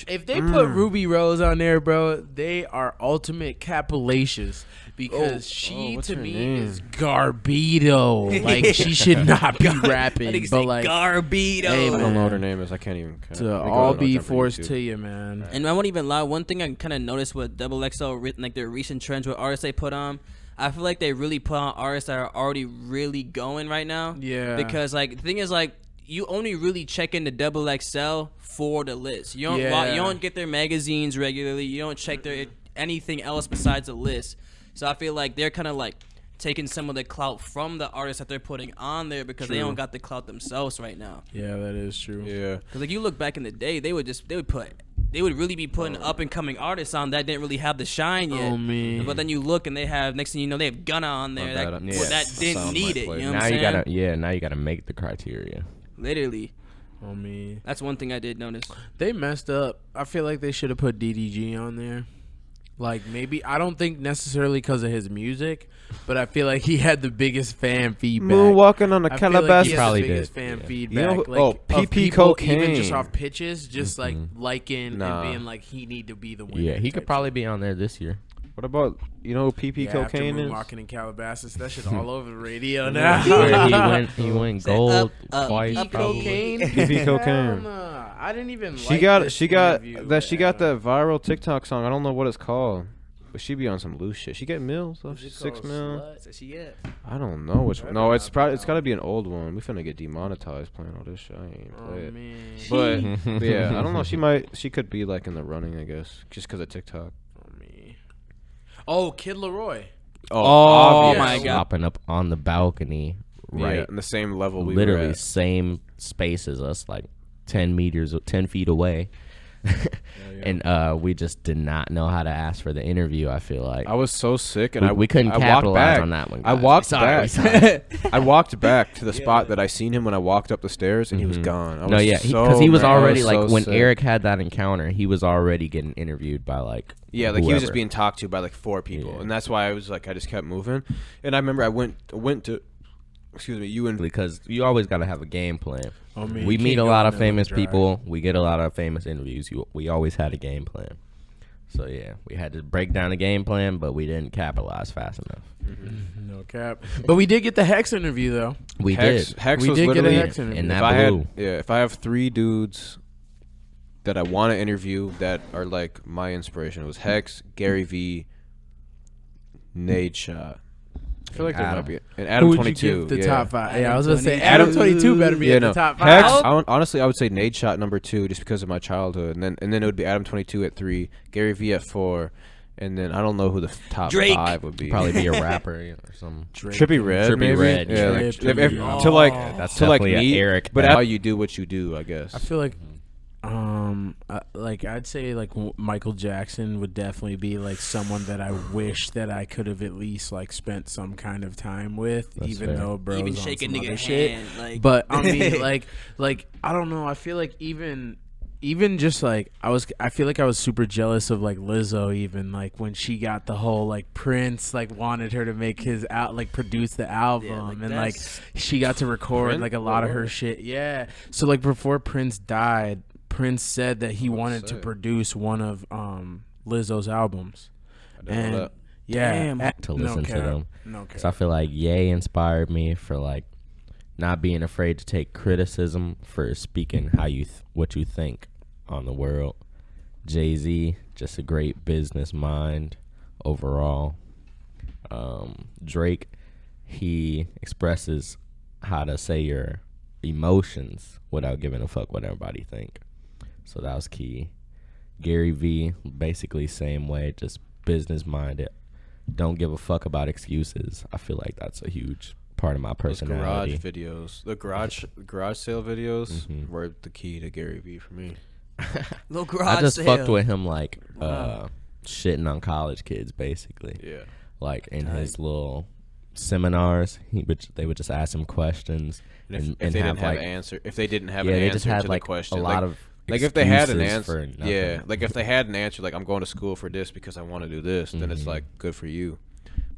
If they put Ruby Rose on there, bro, they are ultimate capillacious because she what's to her me name? is Garbido. Like she should not be rapping, but like Garbido. Hey, I don't man. know what her name is. I can't even. to all be forced to you, man. And I won't even lie. One thing I kind of noticed with Double XL, like their recent trends with artists they put on, I feel like they really put on artists that are already really going right now. Yeah. Because like the thing is like you only really check into Double XL for the list. You don't Yeah. you don't get their magazines regularly. You don't check their anything else besides the list. So I feel like they're kind of like taking some of the clout from the artists that they're putting on there because they don't got the clout themselves right now. Yeah, that is true. Yeah. Because like you look back in the day, they would put they would really be putting up and coming artists on that didn't really have the shine yet. Oh man. But then you look and they have, next thing you know, they have Gunna on there that didn't need it. You know what Now I'm you saying? now you gotta make the criteria. Literally. Oh man. That's one thing I did notice. They messed up. I feel like they should have put DDG on there. Like maybe I don't think necessarily because of his music, but I feel like he had the biggest fan feedback. Moonwalking on the I feel Calabasas. like he had Probably the biggest did, fan yeah. feedback. You know, like, oh, of PP people, even Cocaine. just off pitches, just like liking Nah. and being like he need to be the winner. Yeah, he could type probably shit. be on there this year. What about PP After Cocaine is? Moonwalking in Calabasas, that shit all over the radio Where now. he went gold up, twice. up, probably. Cocaine. PP Hell Cocaine. nah. I didn't even. She like got this she got interview, that she got man. that viral TikTok song. I don't know what it's called, but she be on some loose shit. She get mils, though. Is it 6 called mil. Slut? So she at? I don't know which one. I No, don't it's know probably that it's got to one. be an old one. We finna get demonetized playing all this shit. I ain't Oh play it. man. But yeah, I don't know. She could be like in the running, I guess, just because of TikTok. Oh, me. Oh, Kid Leroy. Oh, obvious. my God. Hopping up on the balcony, right? Yeah, in the same level we Literally were at. same space as us, like 10 feet away. And we just did not know how to ask for the interview. I feel like I was so sick, and we couldn't I walked capitalize back. on that one. I guys. walked Sorry. back. I walked back to the spot that I seen him when I walked up the stairs, and he was gone. I No, was yeah, so because he was mad. I already so like when sick. Eric had that encounter, he was already getting interviewed by like Yeah, like he was just whoever. being talked to by like 4 people, Yeah. and that's why I was like, I just kept moving. And I remember I went to, excuse me, you and because you always got to have a game plan. Oh, man, We you meet can't a go lot in of there famous dry. people. We get a lot of famous interviews. We always had a game plan. So yeah, we had to break down a game plan, but we didn't capitalize fast enough. No cap. But we did get the Hex interview though. We Hex. did. Hex We was did get a literally, Hex interview. And if that I blew. if I have 3 dudes that I want to interview that are like my inspiration, it was Hex, Gary V, Nade Shot. I feel like there might Adam. be and Who Adam would 22. you give the yeah. top 5? Yeah, I was gonna say Adam Adam 22 better be Yeah, at no. the top 5. Hex, honestly, I would say Nade Shot number 2 just because of my childhood, and then it would be Adam 22 at 3, Gary V at 4, and then I don't know who the top Drake. 5 would be. Probably be a rapper or something. Trippy Red, Trippie maybe. Redd, yeah, yeah. like, Trippie Redd. to like That's to like definitely a me, Eric. but how you do what you do, I guess. I feel like like I'd say like Michael Jackson would definitely be like someone that I wish that I could have at least like spent some kind of time with, That's even fair. though bro Even on shake a some nigga other shit. hand, like. But I mean like I don't know, I feel like even just like I feel like I was super jealous of like Lizzo, even like when she got the whole like Prince like wanted her to make his like produce the album, like, and like that's- she got to record Prince? like a lot of her shit. Yeah, so like before Prince died, Prince said that he wanted to produce one of Lizzo's albums. I didn't know And that. yeah, Damn. To listen to them. No Because cap. I feel like Ye inspired me for like not being afraid to take criticism for speaking how what you think on the world. Jay-Z, just a great business mind overall. Drake, he expresses how to say your emotions without giving a fuck what everybody think. So that was key. Gary V, basically same way, just business minded. Don't give a fuck about excuses. I feel like that's a huge part of my Those garage personality. videos, the garage sale videos Mhm. were the key to Gary V for me. Little garage I just sale. fucked with him like Wow. shitting on college kids basically. Yeah. Like in his little seminars, they would just ask him questions And if and they didn't have have like answer, if they didn't have yeah, an they answer just had to like the question, a lot like, of like if they had an excuses answer, for nothing. yeah, like if they had an answer, like I'm going to school for this because I want to do this, then it's Mhm. like good for you.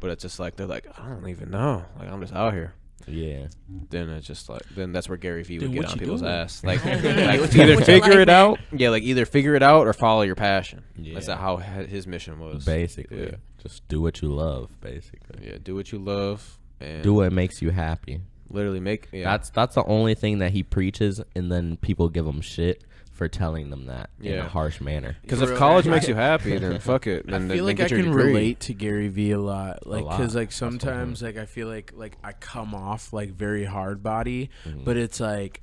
But it's just like they're like, I don't even know, like I'm just out here. yeah. Then it's just like then that's where Gary V would Then get what on you people's doing? ass, like, What like you- either what's your figure life, it man? out, yeah, like either figure it out or follow your passion. Yeah. That's how his mission was. Basically, Yeah. just do what you love. Basically, Yeah, do what you love and do what makes you happy. literally make. Yeah, That's the only thing that he preaches, and then people give him shit for telling them that in Yeah. a harsh manner. because For if real. college makes you happy, then fuck it. I Then feel then like get I your can degree. relate to Gary V a lot, like lot. because like That's the whole sometimes like I feel like I come off like very hard body, but it's like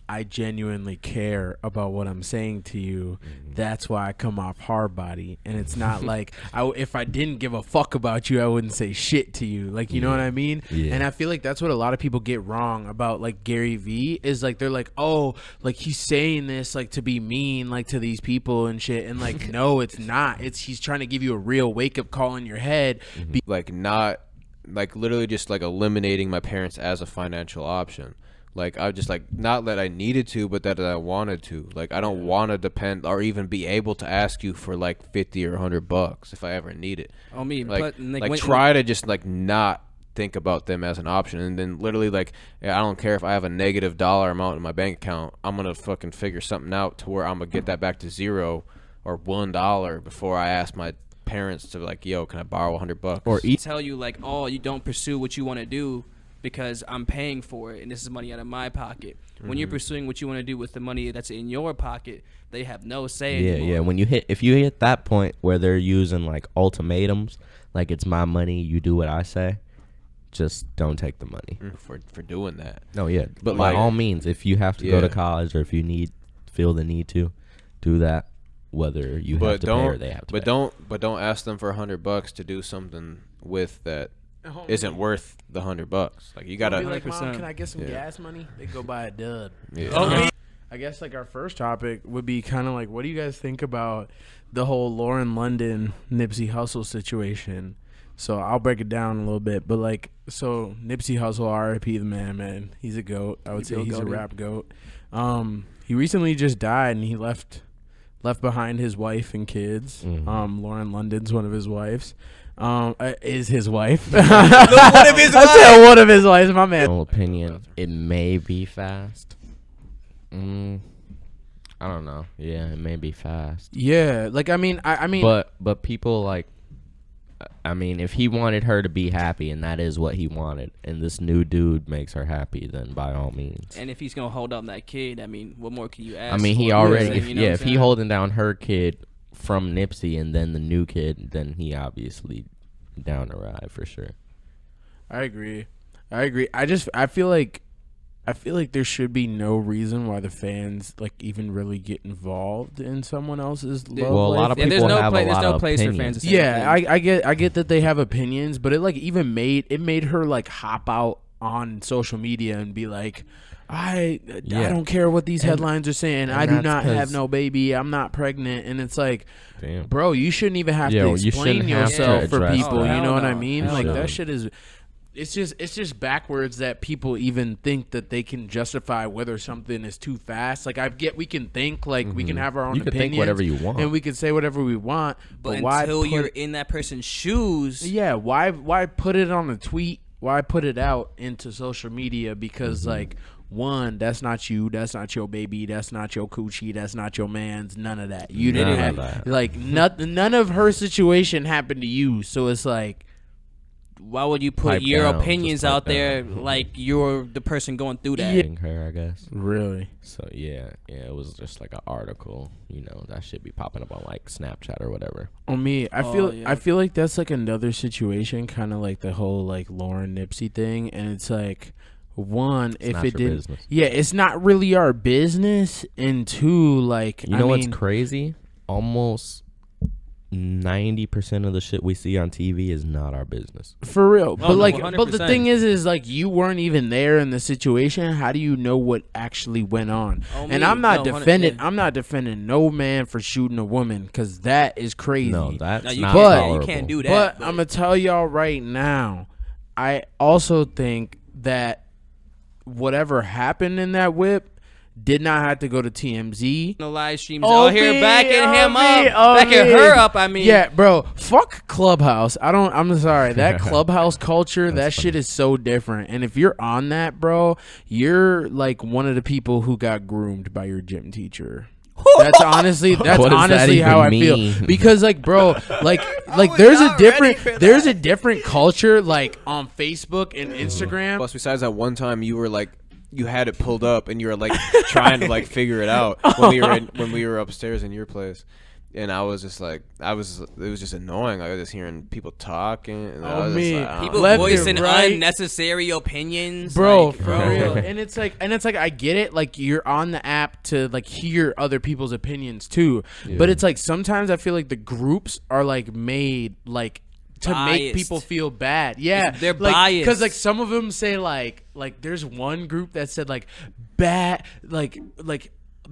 I genuinely care about what I'm saying to you. That's why I come off hard body. And it's not like if I didn't give a fuck about you, I wouldn't say shit to you. Like, you know what I mean? Yeah. And I feel like that's what a lot of people get wrong about like Gary Vee is like, they're like, oh, like he's saying this like to be mean, like to these people and shit. And like, no, it's not. He's trying to give you a real wake up call in your head. Like not, like literally just like eliminating my parents as a financial option. Like I just like not that I needed to, but that I wanted to. Like I don't want to depend or even be able to ask you for like $50 or $100 if I ever need it. Oh me, Like, but like try to just like not think about them as an option, and then literally like I don't care if I have a negative dollar amount in my bank account. I'm gonna fucking figure something out to where I'm gonna get that back to $0 or $1 before I ask my parents to like, yo, can I borrow $100? Or tell you like, oh, you don't pursue what you want to do because I'm paying for it and this is money out of my pocket. When you're pursuing what you want to do with the money that's in your pocket, they have no say anymore. Yeah. When if you hit that point where they're using like ultimatums, like it's my money, you do what I say, just don't take the money. For doing that. No, yeah. But By like, all means, if you have to go to college or if you feel the need to, do that. Whether you have to pay or they have to pay. But don't ask them for $100 to do something with that isn't worth the $100. Like you gotta. Be like, Mom, can I get some gas money? They go buy a dud. Yeah. I guess like our first topic would be kind of like, what do you guys think about the whole Lauren London Nipsey Hussle situation? So I'll break it down a little bit, but like, so Nipsey Hussle, R.I.P. the man. He's a goat. I would say he's a rap goat. He recently just died, and he left behind his wife and kids. Lauren London's one of his wives. Is his wife. One of his wives. One of his wives, my man. Opinion, it may be fast. I don't know. Yeah, it may be fast. Yeah, like I mean, but people like, I mean, if he wanted her to be happy and that is what he wanted, and this new dude makes her happy, then by all means. And if he's gonna hold on that kid, I mean, what more can you ask? I mean, he for? already, If he holding down her kid from Nipsey and then the new kid, then he obviously down the ride for sure. I agree. I feel like there should be no reason why the fans like even really get involved in someone else's love life. Well, a lot of people have a lot of place opinions. for fans to say Yeah, I get that they have opinions, but it like even made her like hop out on social media and be like, I don't care what these headlines are saying. I do not have no baby. I'm not pregnant. And it's like, damn, bro, you shouldn't even have to explain yourself for people. You know what I mean? Like that shit is. It's just backwards that people even think that they can justify whether something is too fast. Like we can think, like we can have our own you can opinions, think whatever you want, and we can say whatever we want. But why until you're in that person's shoes, why put it on a tweet? Why put it out into social media? Because like, one, that's not you, that's not your baby, that's not your coochie, that's not your man's, none of that. You didn't have that. Like none of her situation happened to you. So it's like, why would you put your opinions out there like you're the person going through that? Her, I guess. Really? So yeah, it was just like an article. You know, that should be popping up on like Snapchat or whatever. On me, I feel like that's like another situation, kind of like the whole like Lauren Nipsey thing, and it's like, one, if it didn't, it's not really our business, and two, like, you know what's crazy? Almost 90% of the shit we see on TV is not our business. For real. But like 100%. But the thing is like you weren't even there in the situation. How do you know what actually went on? And I'm not defending no man for shooting a woman, cuz that is crazy. No, that's you not can't, you can't do that. But I'm going to tell y'all right now, I also think that whatever happened in that whip did not have to go to TMZ. No live streams out here backing him up, backing her up. I mean, yeah, bro. Fuck Clubhouse. I'm sorry. That Clubhouse culture, that shit is so different. And if you're on that, bro, you're like one of the people who got groomed by your gym teacher. That's honestly how I feel. Because like, bro, like there's a different culture like on Facebook and Instagram. Plus, besides that one time you were like, you had it pulled up and you were like trying to like figure it out when we were upstairs in your place, And I was just like, it was just annoying. Like, I was just hearing people talking. And I Oh, was me. just like, People Left voicing and right. unnecessary opinions, bro, like, for real. And it's like I get it, like you're on the app to like hear other people's opinions too, but it's like sometimes I feel like the groups are like made like to make Biased. people feel bad. Yeah, They're like, biased. because like some of them say like there's one group that said like bad like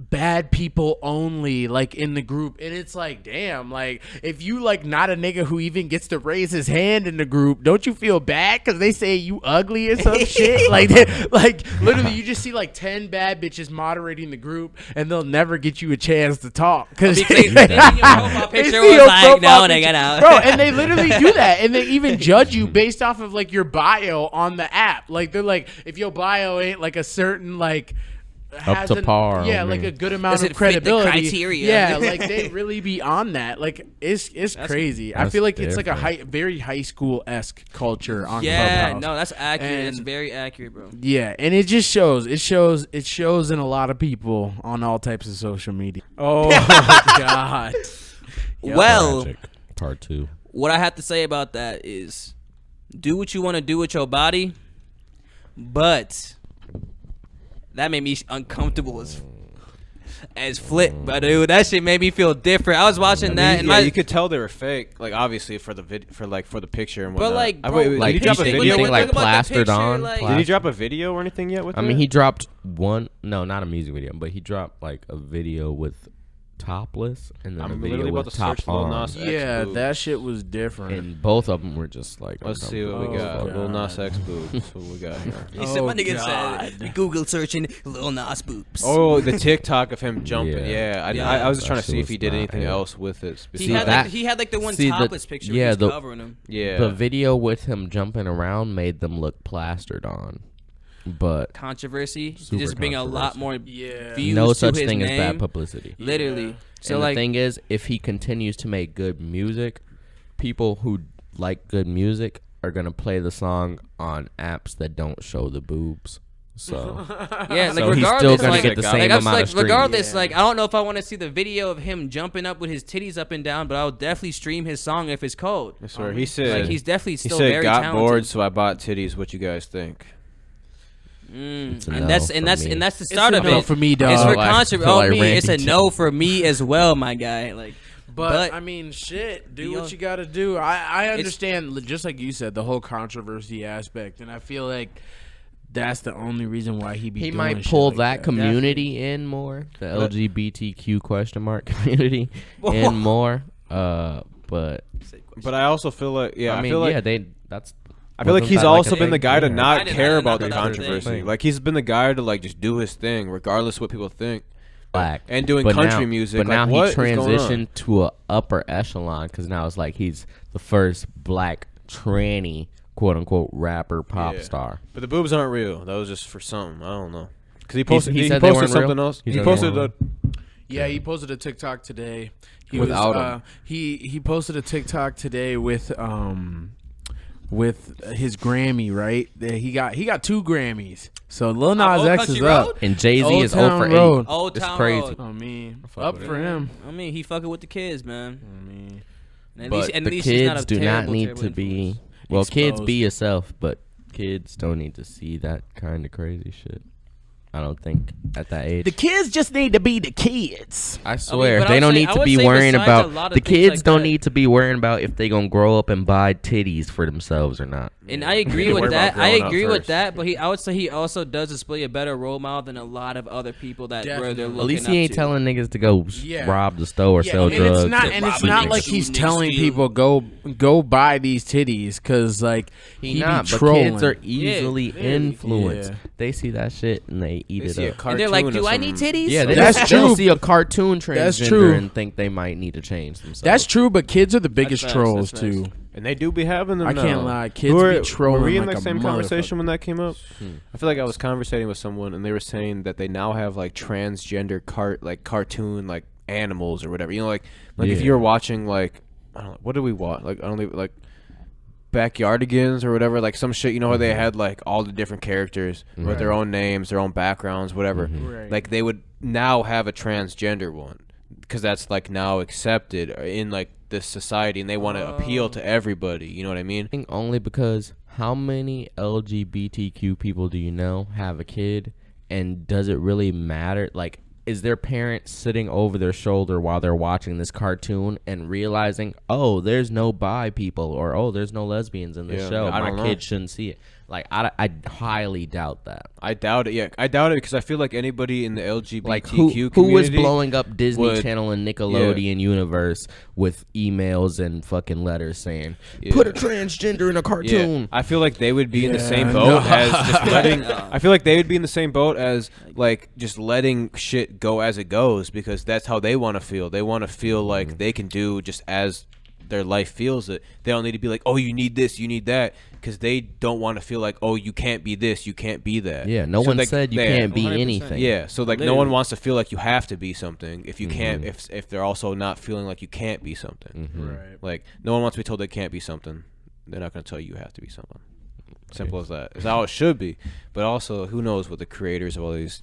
bad people only, like in the group, and it's like, damn, like if you like not a nigga who even gets to raise his hand in the group, don't you feel bad because they say you ugly or some shit? Like literally you just see like 10 bad bitches moderating the group and they'll never get you a chance to talk because Your profile picture was like, no, they got out. bro, and they literally do that, and they even judge you based off of like your bio on the app. Like they're like, if your bio ain't like a certain like Up to par, yeah, only. like a good amount Does of it fit the credibility. criteria? Yeah, like they really be on that. Like it's crazy. I that's feel like it's like a different. very high school-esque culture on Yeah, Clubhouse. no, that's accurate. That's And- very accurate, bro. Yeah, and it just shows. It shows in a lot of people on all types of social media. Oh God. Well, Tragic. Part 2. what I have to say about that is, do what you want to do with your body, but that made me uncomfortable as flip, but dude, that shit made me feel different. I was watching that, and yeah, my, you could tell they were fake. Like, obviously for the for the picture and whatnot. but like, I- bro, wait, Like, did he drop a you video? think, With like, it? Look about the plastered picture, on? like- Did he drop a video or anything yet with I it? mean, he dropped not a music video, but he dropped like a video with topless and then a I'm video literally about with to top search Lil on. Nas X Yeah, boobs. that shit was different. And both of them were just like, Let's see what we Oh, got. God. Lil Nas X boobs. That's what we got here. he said, my Oh, nigga God. said, Google searching Lil Nas boobs. Oh, the TikTok of him jumping. Yeah. Yeah, I was just That trying to shit see if was he did not anything it. else with it. he See, had that- like he had like the one see, the- topless picture. yeah, Yeah, the- covering him. Yeah. The video with him jumping around made them look plastered on, but Controversy. Super Just bring a lot more Yeah. views no to such his thing as name. bad publicity. Literally. So And like, the thing is, if he continues to make good music, people who like good music are gonna play the song on apps that don't show the boobs. So yeah, like So he's regardless, still gonna like, get the same like, I was amount like, of streams. regardless, Yeah. like I don't know if I want to see the video of him jumping up with his titties up and down, but I'll definitely stream his song if it's cold. I swear, he said. Like he's definitely he still said, very got talented. bored, so I bought titties. What you guys think? It's a no And that's for and that's me. and that's the It's start a of no it. for me, dog. It's for Like- controversy. feel Oh, like me, Randy it's a Jackson. no for me as well, my guy. Like, But I mean, shit. Do Yo- what you got to do. I understand, just like you said, the whole controversy aspect, and I feel like that's the only reason why he be. He doing might shit pull like that community in more, the LGBTQ community in more. But But I also feel like, yeah, I mean, feel like, yeah, that's. I feel like wasn't he's that also a been the thing? guy to Yeah. I not didn't- I care didn't know about the that was a controversy. thing. Like, he's been the guy to like just do his thing, regardless of what people think. Black And doing But country now- music. But like, now what he is going on? transitioned to a upper echelon because now it's like he's the first black tranny quote unquote rapper pop Yeah. star. But the boobs aren't real. That was just for something. I don't know. Because he posted, he he said they posted weren't real? something else. He He said they posted weren't a. Yeah, he posted a TikTok today. He Without was, him. he posted a TikTok today with his Grammy, right? He got 2 Grammys. So Lil Nas Old X is Country up. Road? And Jay-Z Old is 0 Town for 8. Road. Old It's Town crazy. Road. I mean, fuck up with for it. him. I mean, he fucking with the kids, man. I mean, And at But least, and at the least he's not kids a do not terrible, need terrible to be. influence. Well, kids Exposed. be yourself, but kids don't need to see that kind of crazy shit. I don't think at that age. the kids just need to be the kids. I swear but I they would don't say- need I to would be say worrying besides a lot about of the things kids like don't that- need to be worrying about if they gonna grow up and buy titties for themselves or not. And I need agree to with worry that. about I growing up agree with first. that. But I would say he also does display a better role model than a lot of other people that where they're Definitely. looking At least up he ain't to. telling niggas to go Yeah. rob the store or sell and drugs. it's not, or and it's rob not niggas. like he's Niggas telling steal. people go buy these titties because like He he not, be but trolling. kids are easily Yeah. influenced. Yeah. They see that shit and they eat They it see a up. cartoon And they're like, of "Do I some- need titties?" Yeah, they That's just true. they'll see a cartoon That's transgender true. and think they might need to change themselves. That's true, but kids are the biggest facts, trolls that's facts. too. And they do be having them. I now. can't lie, kids Were- be trolling Were we in like that a same conversation motherfucker. when that came up? I feel like I was conversating with someone, and they were saying that they now have like transgender cartoon like animals or whatever. You know, like if Yeah. you're watching like I don't know, what do we watch? Like I don't even like Backyardigans or whatever, like some shit. You know how they had like all the different characters with their own names, their own backgrounds, whatever. Right. Like they would now have a transgender one. because that's like now accepted in like this society, and they want to appeal to everybody. You know what I mean? I think only because how many LGBTQ people do you know have a kid, and does it really matter? Like, is their parent sitting over their shoulder while they're watching this cartoon and realizing, oh, there's no bi people, or oh, there's no lesbians in this show, I my don't know. kid shouldn't see it? Like, I highly doubt that. I doubt it. Yeah, I doubt it because I feel like anybody in the LGBTQ Like, who is community blowing up Disney would- Channel and Nickelodeon universe with emails and fucking letters saying, Yeah. put a transgender in a Yeah, cartoon? I feel like they would be in the same Yeah, boat no. as just letting. I feel like they would be in the same boat as like just letting shit go as it goes because that's how they want to feel. They want to feel like they can do just as their life feels it. They don't need to be like, oh, you need this, you need that, because they don't want to feel like, oh, you can't be this, you can't be that. Yeah, no So, one like, said you they- can't be 100%. anything. Yeah, so like no one wants to feel like you have to be something if you can't. If they're also not feeling like you can't be something. Right. Like no one wants to be told they can't be something. They're not going to tell you you have to be something. Simple as that. It's how it should be. But also, who knows what the creators of all these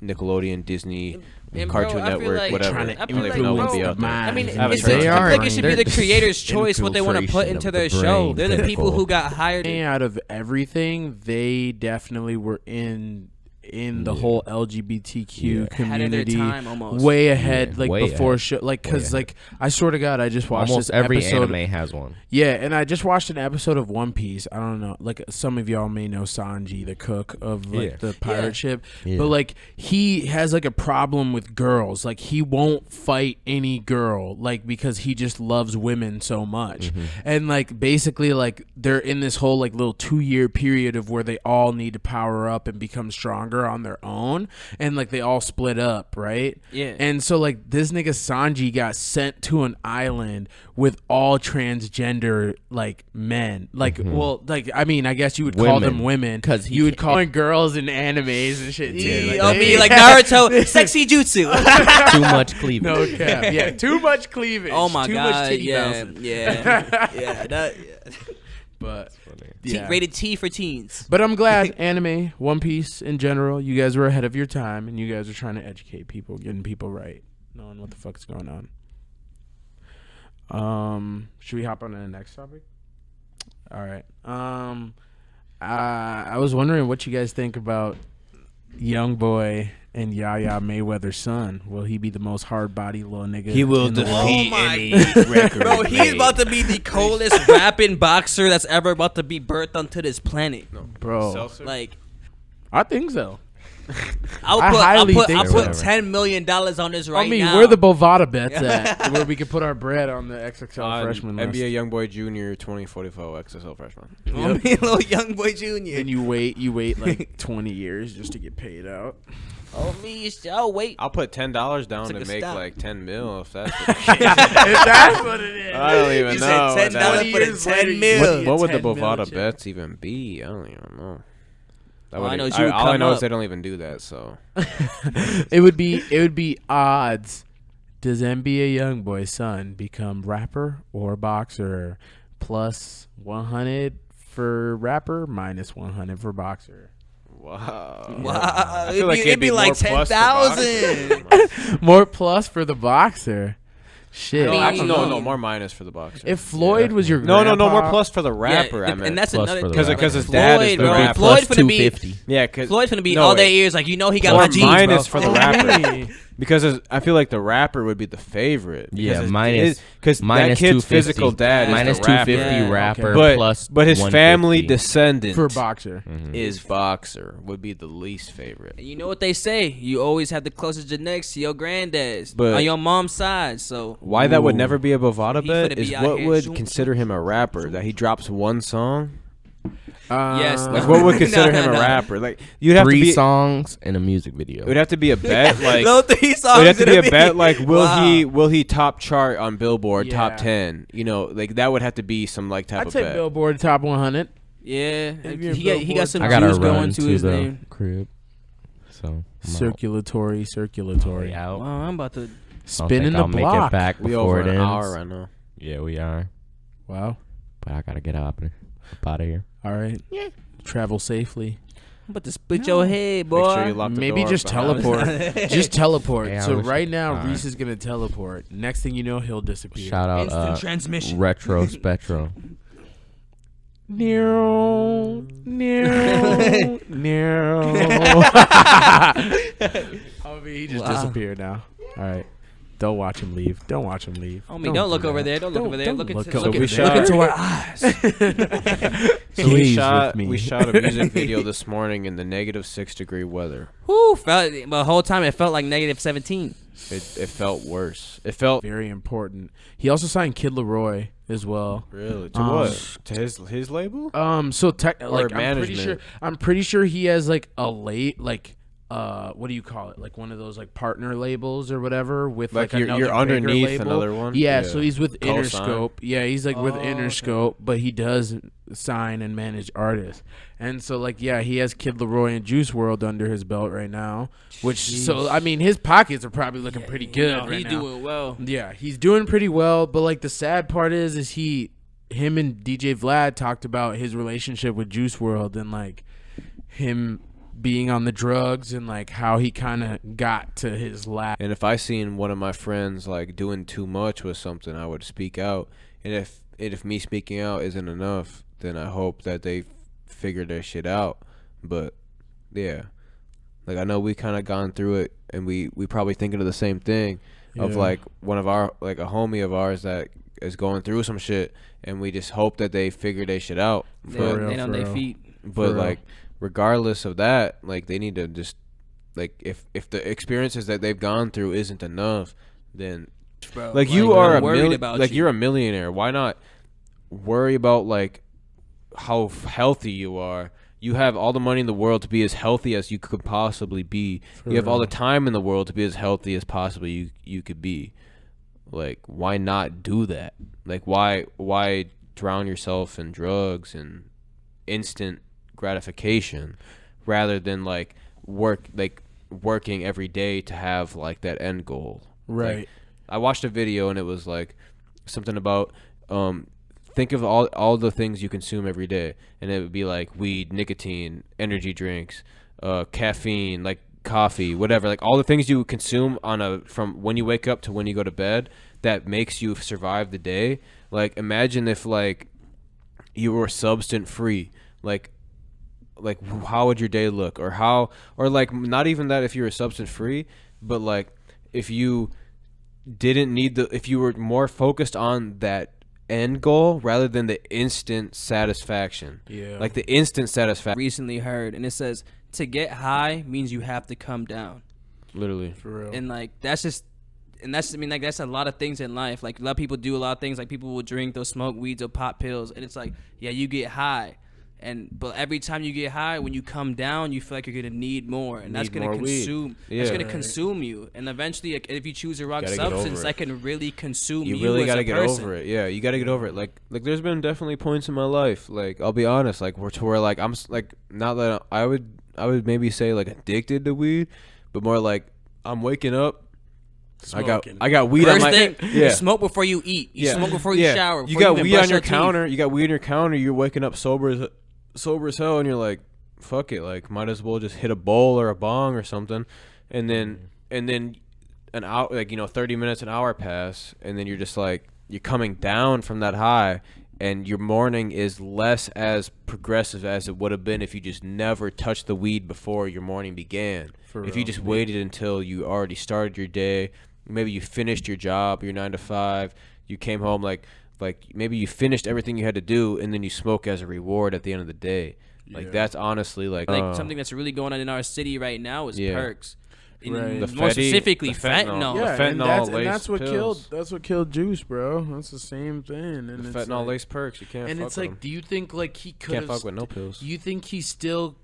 Nickelodeon, Disney, And bro, Cartoon I feel Network, like- whatever. Trying I to feel like, even know what'd be bro, out there. I mean, I haven't it's, tried I it. feel are. like it should be the They're creator's choice what they want to put infiltration into of their the show. brain, They're the people people. who got hired. Out of everything, they definitely were in the whole LGBTQ Ahead of their community time, almost. way ahead, Yeah, like way before ahead. show, like Way because ahead. like I swear to God, I just watched Almost this every episode. anime has one. Yeah, and I just watched an episode of One Piece. I don't know, like some of y'all may know Sanji, the cook of like Yeah. the pirate ship, Yeah. but like he has like a problem with girls. Like he won't fight any girl, like because he just loves women so much. And like basically, like they're in this whole like little 2-year period of where they all need to power up and become stronger on their own, and like they all split up, right? Yeah. And so like this nigga Sanji got sent to an island with all transgender like men. Like well, like I mean, I guess you would call them women 'Cause he you would can't- call them girls in animes and shit too. Yeah, Like, I mean, like Naruto, sexy jutsu. Too much cleavage. no cap. Yeah, too much cleavage. Oh my too god, much titty yeah, bouncing. yeah. That, But T- yeah. rated T for teens. But I'm glad anime, One Piece in general, you guys were ahead of your time and you guys are trying to educate people, getting people right, knowing what the fuck's going on. Should we hop on to the next topic? All right. I was wondering what you guys think about Young Boy and Yaya Mayweather's son. Will he be the most hard body little nigga? He will in the world? defeat Oh my- any record. Bro, he's about to be the coldest rapping boxer that's ever about to be birthed onto this planet. Bro. Like, I think so. I'll I put highly think I'll so. put $10 million on this right I mean, now. where the Bovada bets at? Where we could put our bread on the XXL freshman list. NBA Youngboy Jr. 2044 XSL freshman. I mean, little young boy junior. And you wait like 20 years just to get paid out. Oh me, I'll wait. I'll put $10 down Took to a make stop. like 10 mil if that's. If that's what it is. I don't even You know. said $10 20 for the years 10 later, mil. you What would the 10 mil Bovada check. bets even be? I don't even know. All I know is you would all I come know up. is they don't even do that. So It would be odds. Does NBA Youngboy's son become rapper or boxer? Plus 100 for rapper, minus 100 for boxer. wow. Wow, I feel like it'd be like more plus for 10,000. boxing. More plus for the boxer. Shit. No, I mean- actually, no, more minus for the boxer. If Floyd was your no, more grandpa- plus for the rapper. Yeah, I meant. and that's Plus another for the thing. rapper. because his dad is Floyd, the bro. rapper. Floyd finna be 250. Yeah, because Floyd's finna be all their ears like, you know he got or my G's, minus bro. for the rapper. Because I feel like the rapper would be the favorite. Yeah, because that minus kid's 250. physical dad Minus is the rapper. 250 Yeah, rapper okay. plus But his 150. family descendant for boxer. is boxer would be the least favorite. And you know what they say? You always have the closest genetics to your granddad's But- on your mom's side. So Why that would Ooh. never be a Bovada He bet finna be is out what here would shooting. consider him a rapper. That he drops one song. Yes, Like what would consider No, him no. a rapper? Like you'd have to 3 be. songs and a music video. It would have to be a bet. Like Little 3 songs. it would have to be a it'll bet. Like Wow. will he top chart on Billboard top Yeah. 10? You know, like that would have to be some like type I'd of say bet. Billboard top 100. Yeah, If you're he got Billboard some I gotta juice run going to to his the name. crib. So I'm Circulatory. out. Wow, I'm about to. I don't Spinning think the I'll make block. it back We before over it an ends. hour right now. Yeah, we are. Wow. But I gotta get up out of here. All right. Travel safely. about to split your head, boy. Make sure you lock the Maybe door just behind teleport. Just teleport. Hey, I So wish- right now, all Reese right. is gonna teleport. Next thing you know, he'll disappear. Shout out Instant transmission. Retro Spectro. Nero, Nero, Nero. Oh, he just disappeared now. All right. Don't watch him leave. Don't watch him leave. Homie, don't look do over that. there. Don't look over there. Look into over look there. into our eyes. So we Gaze shot with me. we shot a music video this morning in the -6-degree weather. Whoo, felt the whole time it felt like -17. It felt worse. It felt Very important. He also signed Kid Laroi as well. really to Um, what? To his label? So like I'm pretty management. sure he has like a what do you call it? Like one of those like partner labels or whatever with Like like you're another underneath bigger label. another one? Yeah, Yeah. so he's with Co-sign. Interscope. Yeah, he's like with Oh, Interscope, but he does sign and manage artists. And so like yeah, he has Kid Laroi and Juice World under his belt right now. Which so I mean his pockets are probably looking pretty good right He's now. doing well. Yeah, he's doing pretty well, but like the sad part is him and DJ Vlad talked about his relationship with Juice World and like him being on the drugs and like how he kind of got to his last. And if I seen one of my friends like doing too much with something, I would speak out. And if me speaking out isn't enough, then I hope that they figure their shit out. But yeah, like I know we kind of gone through it, and we probably thinking of the same thing of Yeah. like one of our like a homie of ours that is going through some shit, and we just hope that they figure their shit out. They For But real, on for their real. feet. but For real. like regardless of that, like they need to just like if the experiences that they've gone through isn't enough, then Bro, like you are I'm a worried about like you. you're a millionaire. Why not worry about like how healthy you are? You have all the money in the world to be as healthy as you could possibly be. You have all the time in the world to be as healthy as possibly you could be. Like why not do that? Like why drown yourself in drugs and instant gratification rather than like working every day to have like that end goal. Right. Like, I watched a video and it was like something about think of all the things you consume every day, and it would be like weed, nicotine, energy drinks, caffeine, like coffee, whatever, like all the things you consume from when you wake up to when you go to bed that makes you survive the day. Like imagine if like you were substance free, like how would your day look, or like not even that if you were substance free, but like if you didn't need if you were more focused on that end goal rather than the instant satisfaction. Yeah. Like the instant satisfaction. recently heard, and it says to get high means you have to come down. Literally. For real. And like that's I mean like that's a lot of things in life. Like a lot of people do a lot of things. Like people will drink, they'll smoke weeds, they'll pop pills, and it's like yeah, you get high. But every time you get high, when you come down, you feel like you're gonna need more, and that's Need gonna more weed. consume. Yeah. That's gonna Right. consume you, and eventually, like, if you choose a wrong Gotta get over substance, it. that can really consume you. You really as got to a get person. over it. Yeah, you got to get over it. Like there's been definitely points in my life, like I'll be honest, like where like I'm like not that I would maybe say like addicted to weed, but more like I'm waking up. Smoking. I got weed First on my thing, yeah. you smoke before you eat. You smoke before you shower. You before got even weed brush on your teeth. counter. You got weed on your counter. You're waking up sober as hell, and you're like, fuck it, like might as well just hit a bowl or a bong or something, and then an hour, like 30 minutes, an hour pass, and then you're just like you're coming down from that high, and your morning is less as progressive as it would have been if you just never touched the weed before your morning began. For If real. you just waited until you already started your day, maybe you finished your job, your 9 to 5, you came home like maybe you finished everything you had to do, and then you smoke as a reward at the end of the day. Like Yeah. that's honestly like Something that's really going on in our city right now is Yeah. perks. Right. More The fetty- specifically, the fentanyl. fentanyl. Yeah. Yeah, and fentanyl-laced that's what pills. killed Juice, bro. That's the same thing. And it's fentanyl like, laced perks. You can't. and fuck it's with like, 'em. do you think like he could Can't have? fuck with no pills. Do you think he still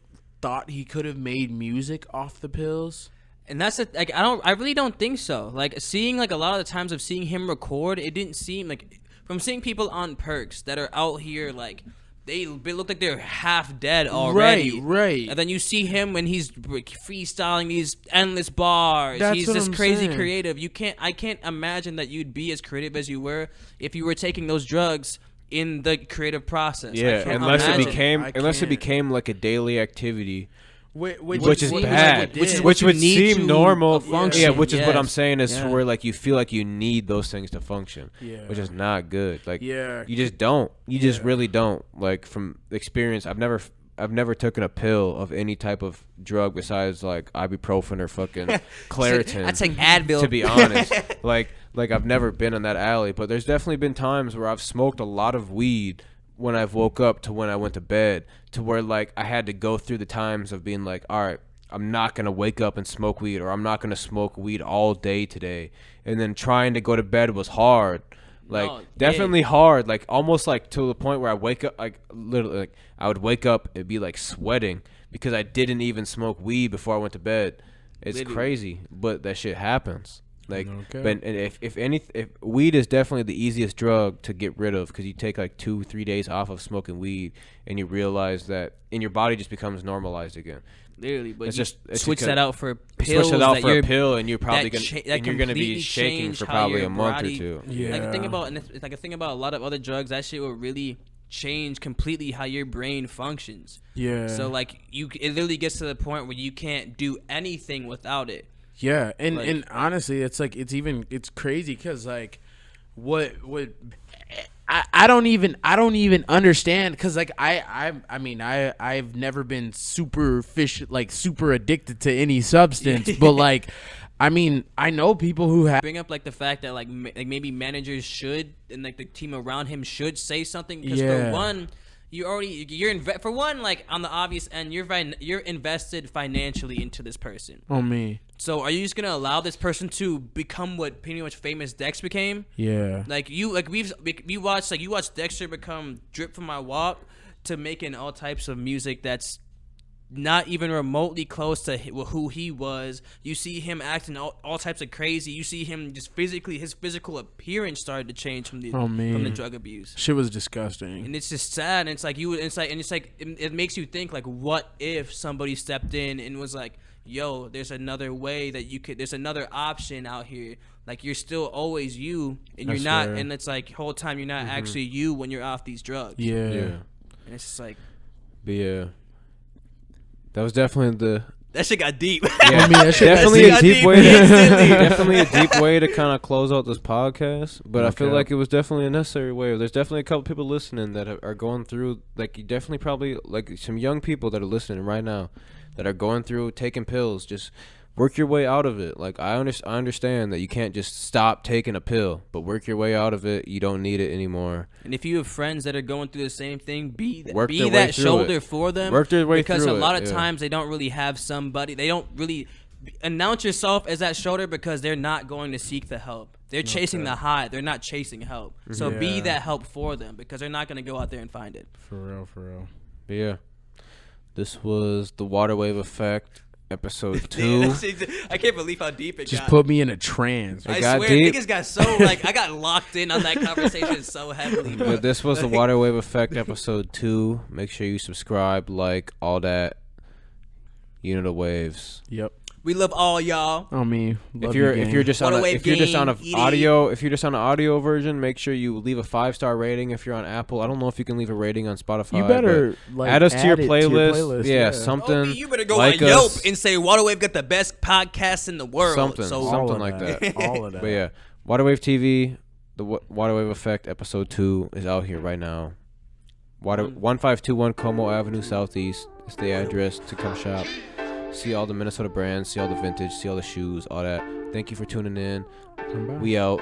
thought he could have made music off the pills? And that's like I really don't think so. Like seeing like a lot of the times of seeing him record, it didn't seem like from seeing people on perks that are out here like they look like they're half dead already. Right. And then you see him when he's freestyling these endless bars. That's He's what just I'm crazy saying. creative. I can't imagine that you'd be as creative as you were if you were taking those drugs in the creative process. I Yeah, can't unless imagine. it became I unless it can't. became like a daily activity which is seems bad, like it which did. would you need seem to normal. function, Yeah, which is what I'm yes. saying is Yeah. where like you feel like you need those things to function, which is not good. Like Yeah. you just don't. You just really don't. Like from experience, I've never taken a pill of any type of drug besides like ibuprofen or fucking Claritin. I take Advil. To be honest, like I've never been in that alley, but there's definitely been times where I've smoked a lot of weed when I've woke up to when I went to bed, to where like I had to go through the times of being like, all right, I'm not gonna wake up and smoke weed, or I'm not gonna smoke weed all day today, and then trying to go to bed was hard. Like definitely hard, like almost like to the point where I wake up, like literally, like I would wake up and be like sweating because I didn't even smoke weed before I went to bed. It's crazy, but that shit happens. Like, Okay. but if weed is definitely the easiest drug to get rid of, because you take like 2-3 days off of smoking weed and you realize that, and your body just becomes normalized again. Literally, but It's you just it's switch because- that out for pills. Switch it out that for a you're- pill, and you're probably that you're gonna be completely shaking change for how probably your a month or body- two. Yeah. Like think about, and it's like a thing about a lot of other drugs. That shit will really change completely how your brain functions. Yeah. So like it literally gets to the point where you can't do anything without it. Yeah, and Like- and honestly, it's like it's crazy because like what I don't even understand, because like I've never been super addicted to any substance, but like I mean I know people who have. Bring up like the fact that like maybe managers should, and like the team around him should say something, because Yeah. for one, for one, like on the obvious end, you're invested financially into this person. On me. So are you just gonna allow this person to become what pretty much famous Dex became? Yeah. Like you watched Dexter become Drip From My Walk to making all types of music that's not even remotely close to who he was. You see him acting all types of crazy. You see him just physically, his physical appearance started to change from the drug abuse. Shit was disgusting. And it's just sad. And it's like it makes you think, like, what if somebody stepped in and was like, yo, there's another way that there's another option out here. Like, you're still always you, and That's you're not, fair. and it's like, whole time you're not actually you when you're off these drugs. Yeah. Yeah, And it's just like, but yeah, that was definitely that shit got deep. yeah, I mean, that shit definitely got a deep deep way. instantly. Definitely a deep way to kind of close out this podcast. But I feel Okay. like it was definitely a necessary way. There's definitely a couple people listening that are going through, like, you definitely probably like some young people that are listening right now that are going through taking pills. Just work your way out of it. Like, I understand that you can't just stop taking a pill, but work your way out of it. You don't need it anymore. And if you have friends that are going through the same thing, be Work their way that through shoulder it. for them. Work their way because through a lot it, of yeah. times they don't really have somebody. They don't really announce yourself as that shoulder, because they're not going to seek the help. They're chasing the high. They're not chasing help. So be Yeah. that help for them, because they're not going to go out there and find it. For real. But yeah, this was the Water Wave Effect, episode 2. I can't believe how deep it Just got. put me in a trance. I got swear, deep. niggas got so like I got locked in on that conversation so heavily. Bro. But this was the Water Wave Effect, episode 2. Make sure you subscribe, like, all that. Unit of waves. Yep. We love all y'all. On me. If you're just on Water a, Wave if you're just on a gang, eat it. audio, if you're just on an audio version, make sure you leave a 5-star rating. If you're on Apple, I don't know if you can leave a rating on Spotify. You better but like add us to your it playlist. Yeah, something. Oh, you better go like on Yelp us. and say Waterwave got the best podcast in the world. Something. So Something like that. All of that. But yeah, Waterwave TV, the Waterwave Effect, episode 2 is out here right now. 1521 Como Avenue Southeast is the address to come shop. See all the Minnesota brands, see all the vintage, see all the shoes, all that. Thank you for tuning in. We out.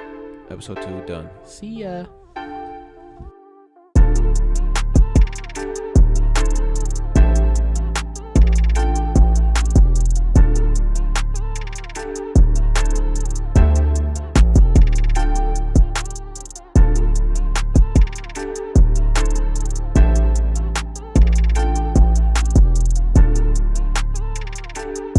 Episode 2 done. See ya.